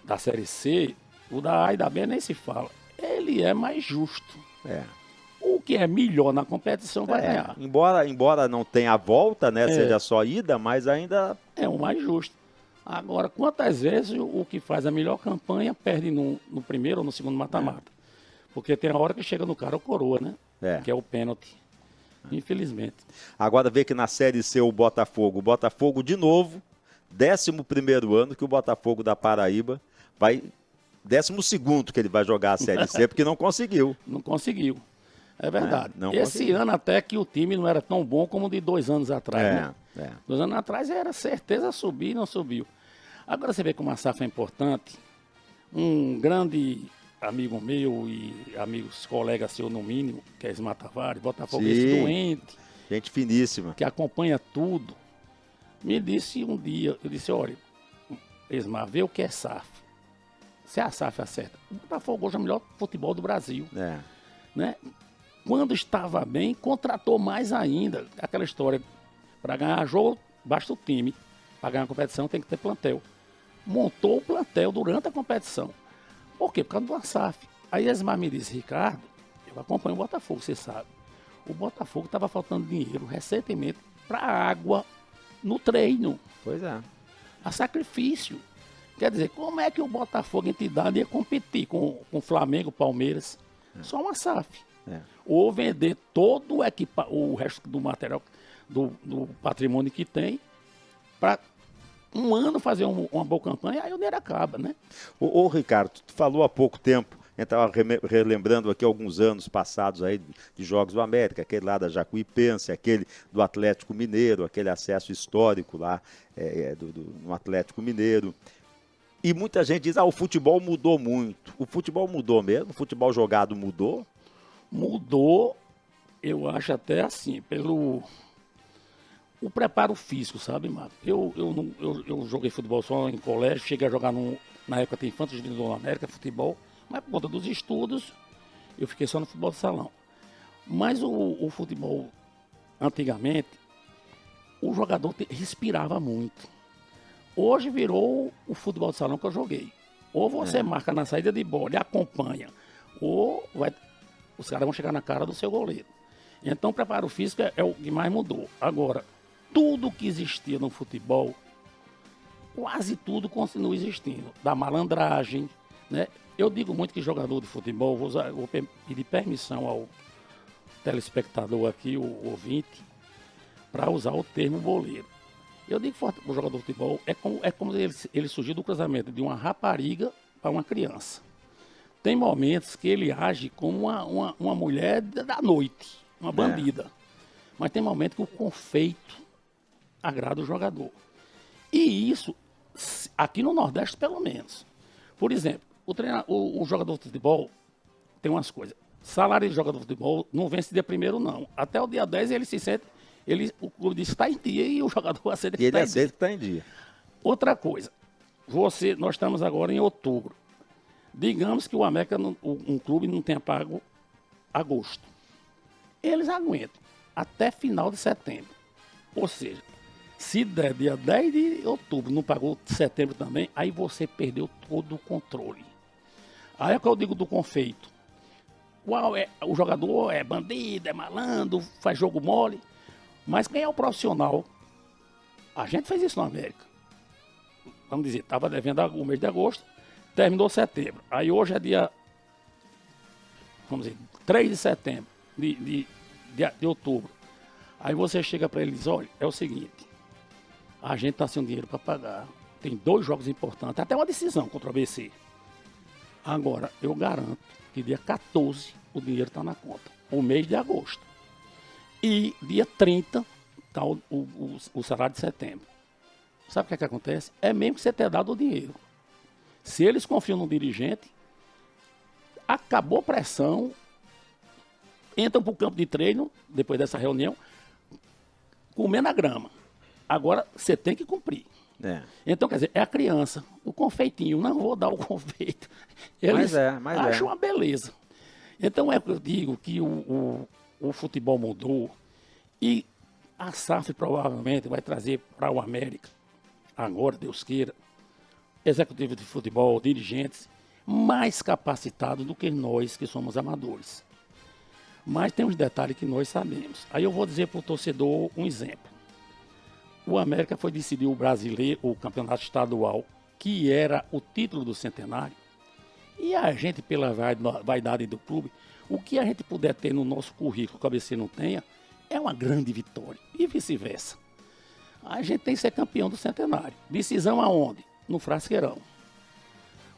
da Série C, o da A e da B nem se fala. Ele é mais justo. O que é melhor na competição vai ganhar. Embora não tenha a volta, né? Seja só ida, mas ainda... É o mais justo. Agora, quantas vezes o que faz a melhor campanha perde no primeiro ou no segundo mata-mata? Porque tem a hora que chega no cara o coroa, né? Que é o pênalti. Infelizmente. Agora vê que na Série C o Botafogo de novo, 11º ano que o Botafogo da Paraíba vai... 12º que ele vai jogar a Série C, porque não conseguiu. Não conseguiu. É verdade. Não Esse conseguiu. ano até que o time não era tão bom como de 2 anos atrás, né? 2 anos atrás era certeza subir e não subiu. Agora você vê como a SAF é importante. Um grande amigo meu e amigos, colegas seu no mínimo, que é Esmar Tavares, botafoguense doente, gente finíssima, que acompanha tudo, me disse um dia, eu disse, olha, Esmar, vê o que é SAF. Se a SAF acerta, o Botafogo hoje é o melhor futebol do Brasil. Né? Quando estava bem, contratou mais ainda. Aquela história, para ganhar jogo, basta o time. Para ganhar a competição tem que ter plantel. Montou o plantel durante a competição. Por quê? Por causa do SAF. Aí Esmar me disse, Ricardo, eu acompanho o Botafogo, você sabe. O Botafogo estava faltando dinheiro recentemente para água no treino. Pois é. A sacrifício. Quer dizer, como é que o Botafogo, entidade, ia competir com o Flamengo, Palmeiras? Só uma SAF. Ou vender todo o resto do material, do patrimônio que tem, para um ano fazer uma boa campanha, aí o dinheiro acaba, né? Ô Ricardo, tu falou há pouco tempo, a gente estava relembrando aqui alguns anos passados aí de Jogos do América, aquele lá da Jacuipense, aquele do Atlético Mineiro, aquele acesso histórico lá no Atlético Mineiro. E muita gente diz, o futebol mudou muito. O futebol mudou mesmo? O futebol jogado mudou? Mudou, eu acho até assim, pelo o preparo físico, sabe, Marco? Eu joguei futebol só em colégio, cheguei a jogar na época tem Infantos Juniors do América, futebol, mas por conta dos estudos, eu fiquei só no futebol de salão. Mas o futebol, antigamente, o jogador respirava muito. Hoje virou o futebol de salão que eu joguei. Ou você marca na saída de bola e acompanha, ou os caras vão chegar na cara do seu goleiro. Então o preparo físico é o que mais mudou. Agora, tudo que existia no futebol, quase tudo continua existindo. Da malandragem, né? Eu digo muito que jogador de futebol, vou pedir permissão ao telespectador aqui, o ouvinte, para usar o termo boleiro. Eu digo que o jogador de futebol é como ele surgiu do cruzamento de uma rapariga para uma criança. Tem momentos que ele age como uma mulher da noite, uma bandida. Mas tem momentos que o confeito agrada o jogador. E isso, aqui no Nordeste pelo menos. Por exemplo, o jogador de futebol tem umas coisas. Salário de jogador de futebol não vence dia 1º não. Até o dia 10 ele se sente... o clube diz que está em dia e o jogador aceita que está em dia. Ele aceita que está em dia. Outra coisa, nós estamos agora em outubro. Digamos que o América, um clube, não tenha pago agosto. Eles aguentam até final de setembro. Ou seja, se der dia 10 de outubro, não pagou setembro também, aí você perdeu todo o controle. Aí é o que eu digo do confeito. O jogador é bandido, é malandro, faz jogo mole. Mas quem é o profissional? A gente fez isso na América. Vamos dizer, estava devendo o mês de agosto, terminou setembro. Aí hoje é dia, vamos dizer, 3 de setembro, de outubro. Aí você chega para ele e diz, olha, é o seguinte, a gente está sem dinheiro para pagar, tem 2 jogos importantes, até uma decisão contra o ABC. Agora, eu garanto que dia 14 o dinheiro está na conta, o mês de agosto. E dia 30 está o salário de setembro. Sabe o que acontece? É mesmo que você ter dado o dinheiro. Se eles confiam no dirigente, acabou a pressão, entram para o campo de treino, depois dessa reunião, comendo a grama. Agora, você tem que cumprir. É. Então, quer dizer, é a criança, o confeitinho, não vou dar o confeito. Eles Mas acham uma beleza. Então, é que eu digo que o futebol mudou e a SAF provavelmente vai trazer para o América, agora, Deus queira, executivo de futebol, dirigentes, mais capacitados do que nós que somos amadores. Mas tem uns detalhes que nós sabemos. Aí eu vou dizer para o torcedor um exemplo. O América foi decidir o brasileiro, o campeonato estadual, que era o título do centenário. E a gente, pela vaidade do clube, o que a gente puder ter no nosso currículo que o ABC não tenha, é uma grande vitória. E vice-versa. A gente tem que ser campeão do centenário. Decisão aonde? No Frasqueirão.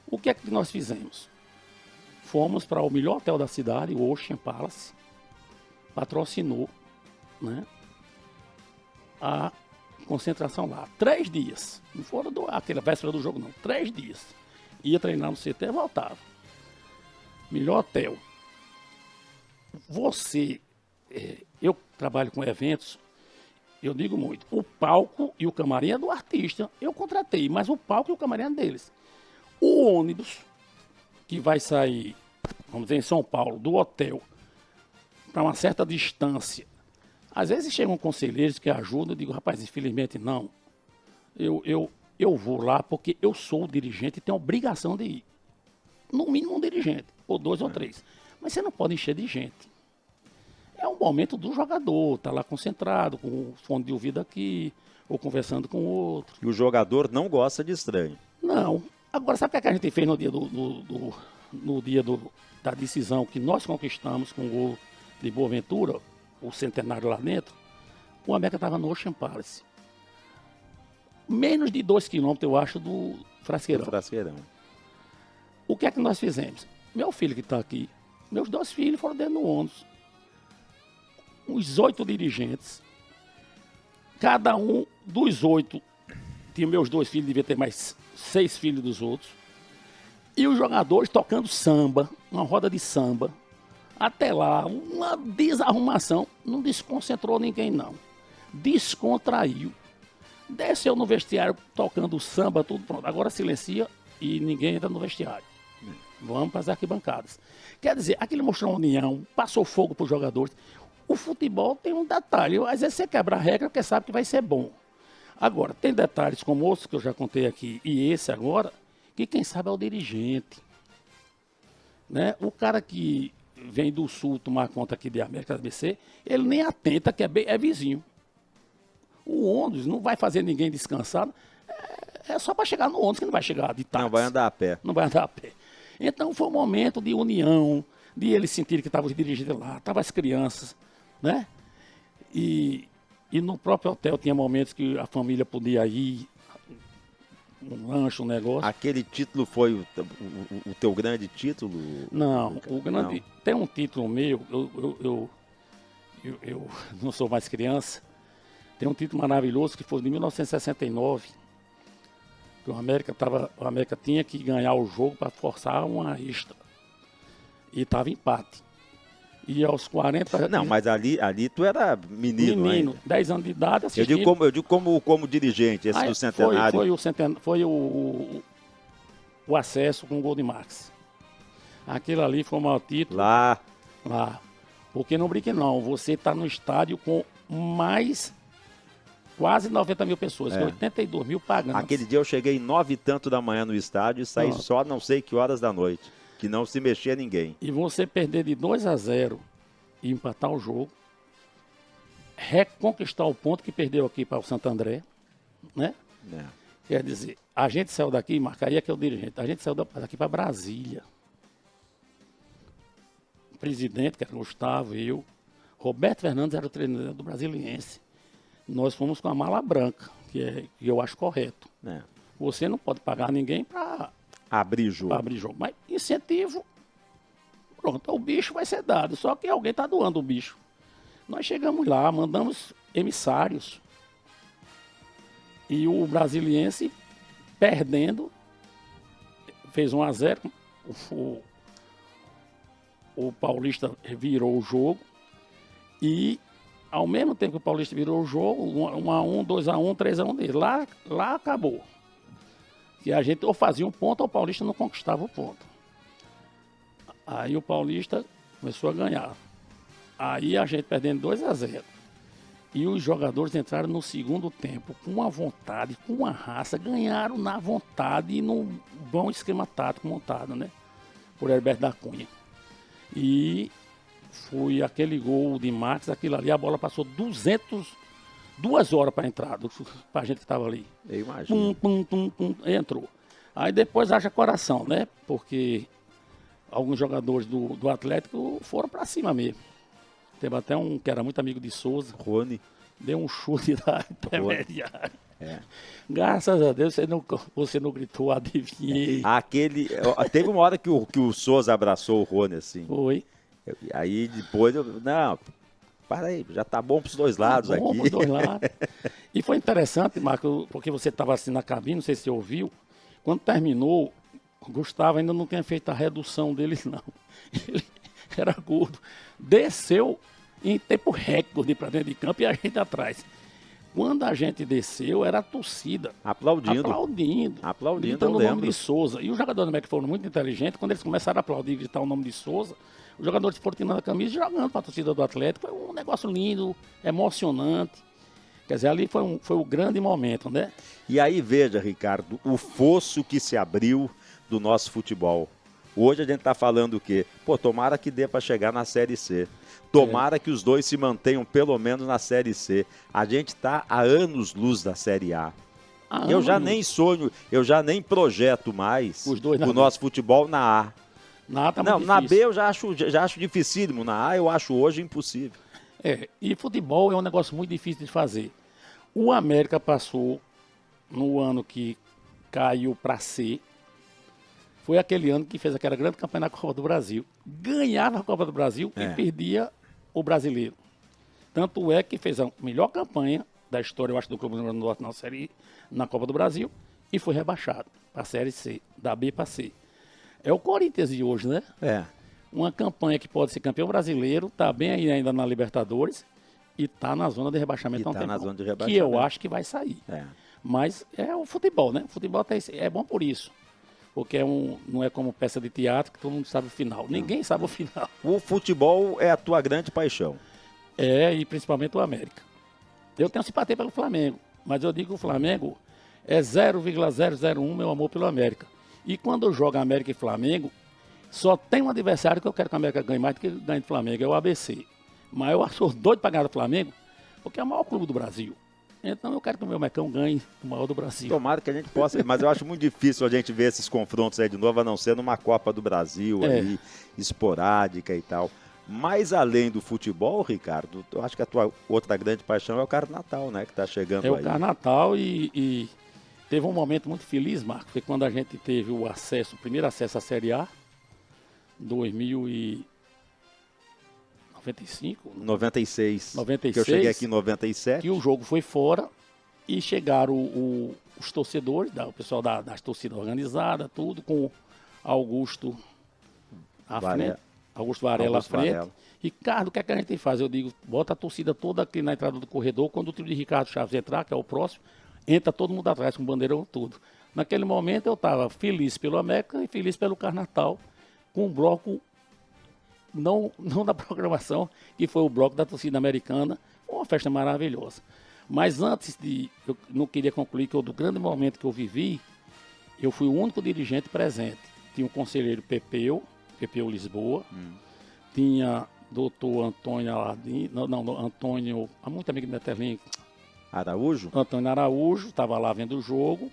O que é que nós fizemos? Fomos para o melhor hotel da cidade, o Ocean Palace, patrocinou, né, a concentração lá. 3 dias. Não foram aquela véspera do jogo, não. 3 dias. Ia treinar no CT e voltava. Melhor hotel. Eu trabalho com eventos, eu digo muito, o palco e o camarim é do artista. Eu contratei, mas o palco e o camarim é deles. O ônibus que vai sair, vamos dizer, em São Paulo, do hotel, para uma certa distância. Às vezes chegam conselheiros que ajudam, eu digo, rapaz, infelizmente não. Eu vou lá porque eu sou o dirigente e tenho a obrigação de ir. No mínimo um dirigente, ou 2 ou 3. Mas você não pode encher de gente. É um momento do jogador, tá lá concentrado, com o fone de ouvido aqui, ou conversando com o outro. E o jogador não gosta de estranho. Não. Agora, sabe o que a gente fez no dia da decisão que nós conquistamos com o gol de Boaventura, o centenário lá dentro? O América estava no Ocean Palace. Menos de 2 quilômetros, eu acho, do Frasqueirão. O que é que nós fizemos? Meu filho que está aqui, meus 2 filhos foram dentro do ônibus. Os 8 dirigentes, cada um dos 8, tinha meus 2 filhos, devia ter mais 6 filhos dos outros, e os jogadores tocando samba, uma roda de samba, até lá, uma desarrumação, não desconcentrou ninguém não, descontraiu, desceu no vestiário tocando samba, tudo pronto, agora silencia e ninguém entra no vestiário. Vamos para as arquibancadas. Quer dizer, aquilo mostrou uma união, passou fogo para os jogadores. O futebol tem um detalhe, às vezes você quebra a regra porque sabe que vai ser bom. Agora, tem detalhes como outros que eu já contei aqui, e esse agora, que quem sabe é o dirigente. Né? O cara que vem do sul tomar conta aqui de América do ABC, ele nem atenta que é vizinho. O ônibus não vai fazer ninguém descansar, é só para chegar no ônibus que não vai chegar de táxi. Não vai andar a pé. Não vai andar a pé. Então foi um momento de união, de eles sentirem que estavam dirigindo lá, estavam as crianças, né? E no próprio hotel tinha momentos que a família podia ir, um lanche, um negócio. Aquele título foi o teu grande título? Não, o grande... Não. Tem um título meu, eu não sou mais criança, tem um título maravilhoso que foi de 1969, que o América tinha que ganhar o jogo para forçar uma extra. E estava empate. E aos 40... Não, mas ali tu era menino ainda. 10 anos de idade, assistindo. Eu digo como dirigente, esse do centenário. Foi o acesso com o gol de Max. Aquilo ali foi o maior título. Lá. Porque não brinque não, você está no estádio com mais quase 90 mil pessoas, 82 mil pagando. Aquele dia eu cheguei 9 e tanto da manhã no estádio e saí só não sei que horas da noite. Que não se mexia ninguém. E você perder de 2-0 e empatar o jogo, reconquistar o ponto que perdeu aqui para o Santo André, né? Quer dizer, a gente saiu daqui, Marcaria que é o dirigente, a gente saiu daqui para Brasília. O presidente, que era Gustavo, eu, Roberto Fernandes era o treinador do Brasiliense. Nós fomos com a mala branca, que eu acho correto. Você não pode pagar ninguém para abrir jogo. Mas incentivo, pronto, o bicho vai ser dado. Só que alguém está doando o bicho. Nós chegamos lá, mandamos emissários. E o Brasiliense, perdendo, fez 1-0. O Paulista virou o jogo. E ao mesmo tempo que o Paulista virou o jogo, 1-1, 2-1, 3-1 dele. Lá acabou. Que a gente ou fazia um ponto ou o Paulista não conquistava o ponto. Aí o Paulista começou a ganhar. Aí a gente perdendo 2-0. E os jogadores entraram no segundo tempo com uma vontade, com uma raça, ganharam na vontade e num bom esquema tático montado, né? Por Herberto da Cunha. E foi aquele gol de Max, aquilo ali, a bola passou 2 horas para entrar, para a gente que estava ali. Eu imagino. Entrou. Aí depois haja coração, né? Porque alguns jogadores do Atlético foram para cima mesmo. Teve até um que era muito amigo de Souza. Rony. Deu um chute da intermediária. É. Graças a Deus você não gritou, adivinhei. Teve uma hora que o Souza abraçou o Rony, assim. Foi. Aí depois não, para aí, já tá bom pros dois lados Tá bom aqui. pros dois lados. E foi interessante, Marco, porque você estava assim na cabine, não sei se você ouviu. Quando terminou, o Gustavo ainda não tinha feito a redução dele, não. Ele era gordo. Desceu em tempo recorde para dentro de campo e a gente atrás. Quando a gente desceu, era a torcida. Aplaudindo, gritando eu o nome lembro. de Souza. E os jogadores do América foram muito inteligentes. Quando eles começaram a aplaudir e gritar o nome de Souza, os jogadores foram tirando a camisa e jogando para a torcida do Atlético. Foi um negócio lindo, emocionante. Quer dizer, ali foi o grande momento, né? E aí veja, Ricardo, o fosso que se abriu do nosso futebol. Hoje a gente está falando o quê? Pô, tomara que dê para chegar na Série C. Tomara que os dois se mantenham pelo menos na Série C. A gente está há anos-luz da Série A. Eu já nem sonho, eu já nem projeto mais o nosso futebol na A. Na A tá não, muito na difícil. B eu já acho dificílimo. Na A eu acho hoje impossível. E futebol é um negócio muito difícil de fazer. O América passou no ano que caiu para C. Foi aquele ano que fez aquela grande campanha na Copa do Brasil. Ganhava a Copa do Brasil e perdia o brasileiro. Tanto é que fez a melhor campanha da história, eu acho, do Clube do Rio Grande do Norte na Série na Copa do Brasil e foi rebaixado para a Série C, da B para C. É o Corinthians de hoje, né? Uma campanha que pode ser campeão brasileiro, está bem aí ainda na Libertadores e está na zona de rebaixamento há um tempo. Que eu acho que vai sair. Mas é o futebol, né? O futebol é bom por isso. Porque não é como peça de teatro que todo mundo sabe o final. Ninguém sabe o final. O futebol é a tua grande paixão. E principalmente o América. Eu tenho simpatia pelo Flamengo, mas eu digo que o Flamengo é 0,001 meu amor pelo América. E quando eu jogo América e Flamengo, só tem um adversário que eu quero que o América ganhe mais do que ganhe do Flamengo, é o ABC. Mas eu sou doido para ganhar do Flamengo, porque é o maior clube do Brasil. Então eu quero que o meu Mecão ganhe o maior do Brasil. Tomara que a gente possa, mas eu acho muito difícil a gente ver esses confrontos aí de novo, a não ser numa Copa do Brasil aí, esporádica e tal. Mas além do futebol, Ricardo, eu acho que a tua outra grande paixão é o Carnatal, né? Que tá chegando aí. É o Carnatal e teve um momento muito feliz, Marco, foi quando a gente teve o primeiro acesso à Série A, 96. Que eu cheguei aqui em 97. Que o jogo foi fora e chegaram os torcedores, o pessoal das torcidas organizadas, tudo, com Augusto à frente. Augusto Varela à frente. Ricardo, o que é que a gente faz? Eu digo, bota a torcida toda aqui na entrada do corredor. Quando o trio de Ricardo Chaves entrar, que é o próximo, entra todo mundo atrás com bandeirão tudo. Naquele momento eu estava feliz pelo América e feliz pelo Carnatal, com um bloco não da programação, que foi o bloco da torcida americana, uma festa maravilhosa. Mas antes eu não queria concluir que do grande momento que eu vivi, eu fui o único dirigente presente. Tinha o conselheiro Pepeu Lisboa, tinha doutor Antônio Aladim, Antônio, muito amigo do Meterlin. Araújo? Antônio Araújo, estava lá vendo o jogo,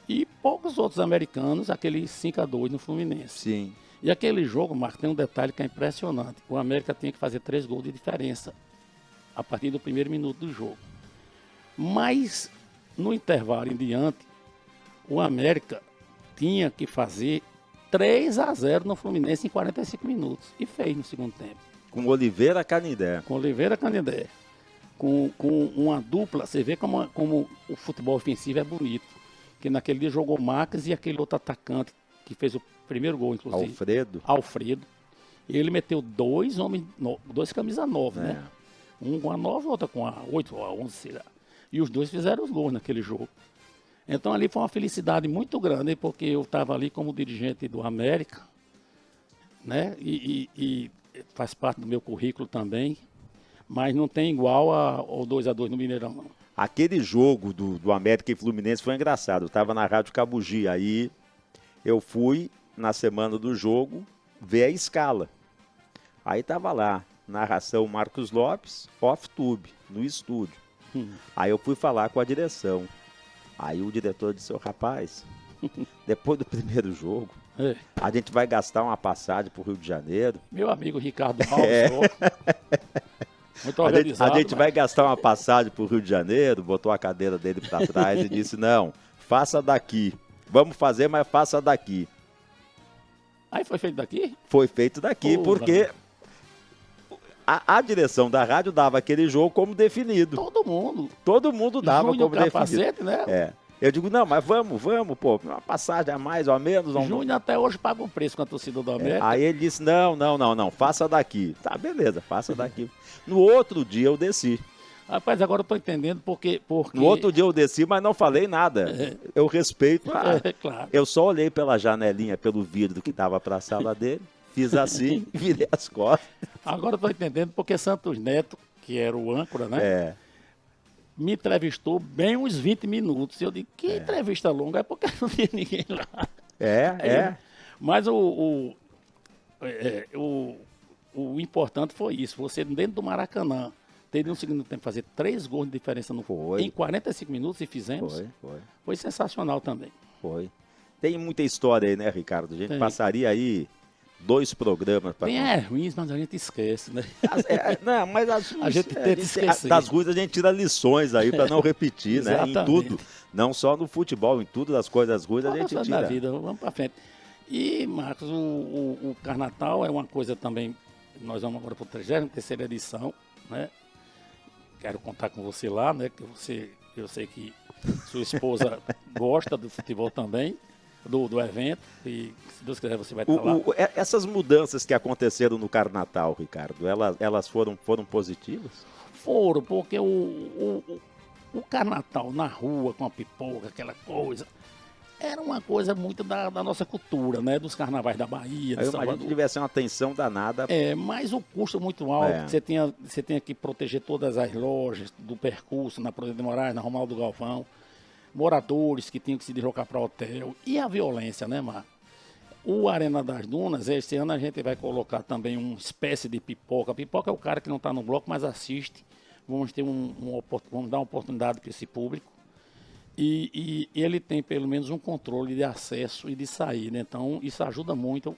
e poucos outros americanos, aquele 5-2 no Fluminense. Sim. E aquele jogo, Marco, tem um detalhe que é impressionante. O América tinha que fazer 3 gols de diferença a partir do primeiro minuto do jogo. Mas, no intervalo em diante, o América tinha que fazer 3-0 no Fluminense em 45 minutos. E fez no segundo tempo. Com Oliveira Canindé. Com uma dupla, você vê como o futebol ofensivo é bonito. Que naquele dia jogou Marques e aquele outro atacante que fez o primeiro gol, inclusive. Alfredo. Ele meteu 2 camisa 9, né? Um com a 9, outra com a 8 ou a 11, sei lá. E os dois fizeram os gols naquele jogo. Então ali foi uma felicidade muito grande, porque eu estava ali como dirigente do América, né? E faz parte do meu currículo também, mas não tem igual ao 2-2 no Mineirão, não. Aquele jogo do América e Fluminense foi engraçado. Eu estava na Rádio Cabugi, aí eu fui, na semana do jogo, ver a escala. Aí tava lá, narração Marcos Lopes, off-tube, no estúdio. Aí eu fui falar com a direção. Aí o diretor disse, rapaz, depois do primeiro jogo, a gente vai gastar uma passagem pro Rio de Janeiro. Meu amigo Ricardo Alves, muito organizado. A gente vai gastar uma passagem pro Rio de Janeiro, botou a cadeira dele para trás e disse, não, faça daqui. Vamos fazer, mas faça daqui. Aí foi feito daqui? Foi feito daqui, porque a direção da rádio dava aquele jogo como definido. Todo mundo dava Júnior como Capacete, definido. né? Eu digo, não, mas vamos, pô, uma passagem a mais ou a menos. Júnior até hoje paga um preço com a torcida do América. Aí ele disse, não, faça daqui. Tá, beleza, faça daqui. No outro dia eu desci. Rapaz, agora eu tô entendendo porque... No outro dia eu desci, mas não falei nada. Eu respeito. Claro. Eu só olhei pela janelinha, pelo vidro que dava para a sala dele, fiz assim e virei as costas. Agora eu tô entendendo porque Santos Neto, que era o âncora, né? Me entrevistou bem uns 20 minutos. Eu digo, que entrevista longa? É porque não tinha ninguém lá. Mas o importante foi isso. Você dentro do Maracanã, teve um segundo tempo fazer 3 gols de diferença em 45 minutos e fizemos. Foi sensacional também. Tem muita história aí, né, Ricardo? A gente passaria aí 2 programas para. Tem ruins, mas a gente esquece, né? Não, mas a gente tenta esquecer. Das ruins a gente tira lições aí para não repetir, né? Em tudo. Não só no futebol, em tudo das coisas ruins a gente tira. Na vida, vamos para frente. E, Marcos, o Carnatal é uma coisa também. Nós vamos agora para a 33ª edição, né? Quero contar com você lá, né? Que eu sei que sua esposa gosta do futebol também, do evento, e se Deus quiser você vai estar lá. Essas mudanças que aconteceram no Carnatal, Ricardo, elas foram positivas? Foram, porque o Carnatal na rua, com a pipoca, aquela coisa, era uma coisa muito da nossa cultura, né? Dos carnavais da Bahia, de Eu Salvador. imagino que tivesse uma atenção danada. Mas o custo é muito alto. Você tinha que proteger todas as lojas do percurso, na Prudente de Moraes, na Romualdo Galvão. Moradores que tinham que se deslocar para hotel. E a violência, né, Marco? O Arena das Dunas, este ano a gente vai colocar também uma espécie de pipoca. Pipoca é o cara que não está no bloco, mas assiste. Vamos dar uma oportunidade para esse público. E ele tem pelo menos um controle de acesso e de saída. Então, isso ajuda muito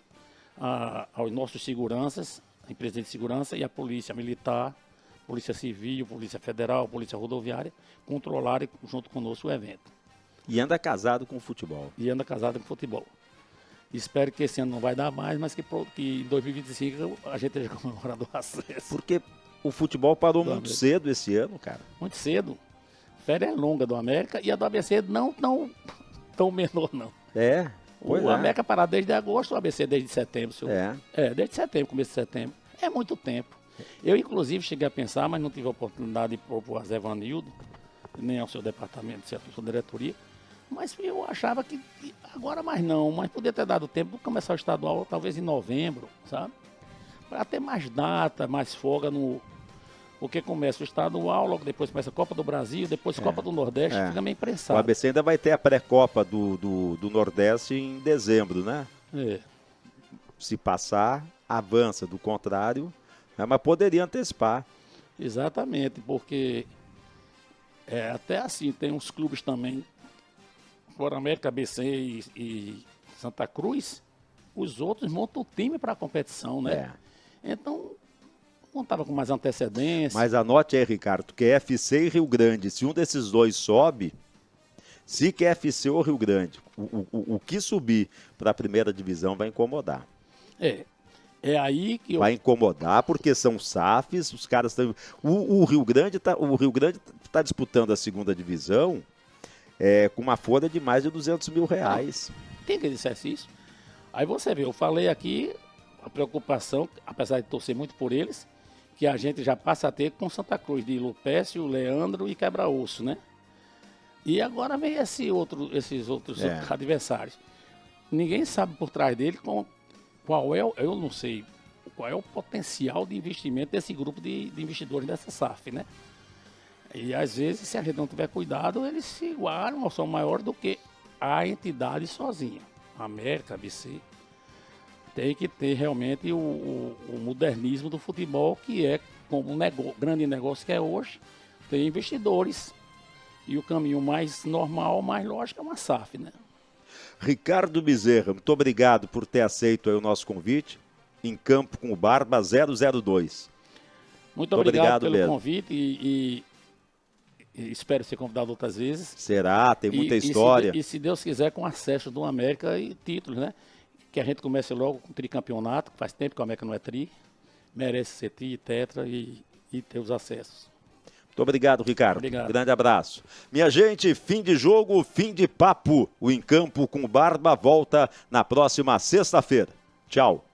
aos nossos seguranças, a empresa de segurança e a polícia militar, polícia civil, polícia federal, polícia rodoviária, controlarem junto conosco o evento. E anda casado com o futebol. Espero que esse ano não vai dar mais, mas que em 2025 a gente esteja comemorando o acesso. Porque o futebol parou muito cedo esse ano, cara. Muito cedo. Férias longa do América e a do ABC não tão menor, não. O América parou desde agosto, o ABC desde setembro. Desde setembro, começo de setembro. É muito tempo. Eu, inclusive, cheguei a pensar, mas não tive a oportunidade de propor a Zé Vanildo, nem ao seu departamento, à sua diretoria. Mas eu achava que agora mais não, mas podia ter dado tempo para começar o estadual, talvez em novembro, sabe? Para ter mais data, mais folga no... Porque começa o estadual, logo depois começa a Copa do Brasil, depois Copa do Nordeste, fica meio prensado. O ABC ainda vai ter a pré-copa do Nordeste em dezembro, né? Se passar, avança. Do contrário, mas poderia antecipar. Exatamente, porque até assim, tem uns clubes também, fora América, ABC e Santa Cruz, os outros montam o time para a competição, né? Então... contava com mais antecedência. Mas anote aí, Ricardo, que FC e Rio Grande, se um desses dois sobe, se que é FC ou Rio Grande, o que subir para a primeira divisão vai incomodar. É aí que vai incomodar porque são SAFs, os caras estão... O Rio Grande tá disputando a segunda divisão com uma folha de mais de R$200 mil. Tem que dissesse isso. Aí você vê, eu falei aqui a preocupação, apesar de torcer muito por eles, que a gente já passa a ter com Santa Cruz, de Lupécio, Leandro e Quebra-Osso, né? E agora vem esses outros adversários. Ninguém sabe por trás dele qual é, eu não sei, qual é o potencial de investimento desse grupo de investidores dessa SAF, né? E às vezes, se a gente não tiver cuidado, eles se igualam ou são maiores do que a entidade sozinha. A América, a ABC, tem que ter realmente o modernismo do futebol, que é como grande negócio que é hoje, tem investidores. E o caminho mais normal, mais lógico, é uma SAF, né? Ricardo Bezerra, muito obrigado por ter aceito aí o nosso convite. Em campo com o Barba 002. Muito obrigado pelo convite e espero ser convidado outras vezes. Será, tem muita história. E se Deus quiser, com acesso do América e títulos, né? Que a gente comece logo com o tricampeonato, faz tempo que o América não é tri, merece ser tri, tetra e ter os acessos. Muito obrigado, Ricardo. Obrigado. Grande abraço. Minha gente, fim de jogo, fim de papo. O Em Campo com o Barba volta na próxima sexta-feira. Tchau.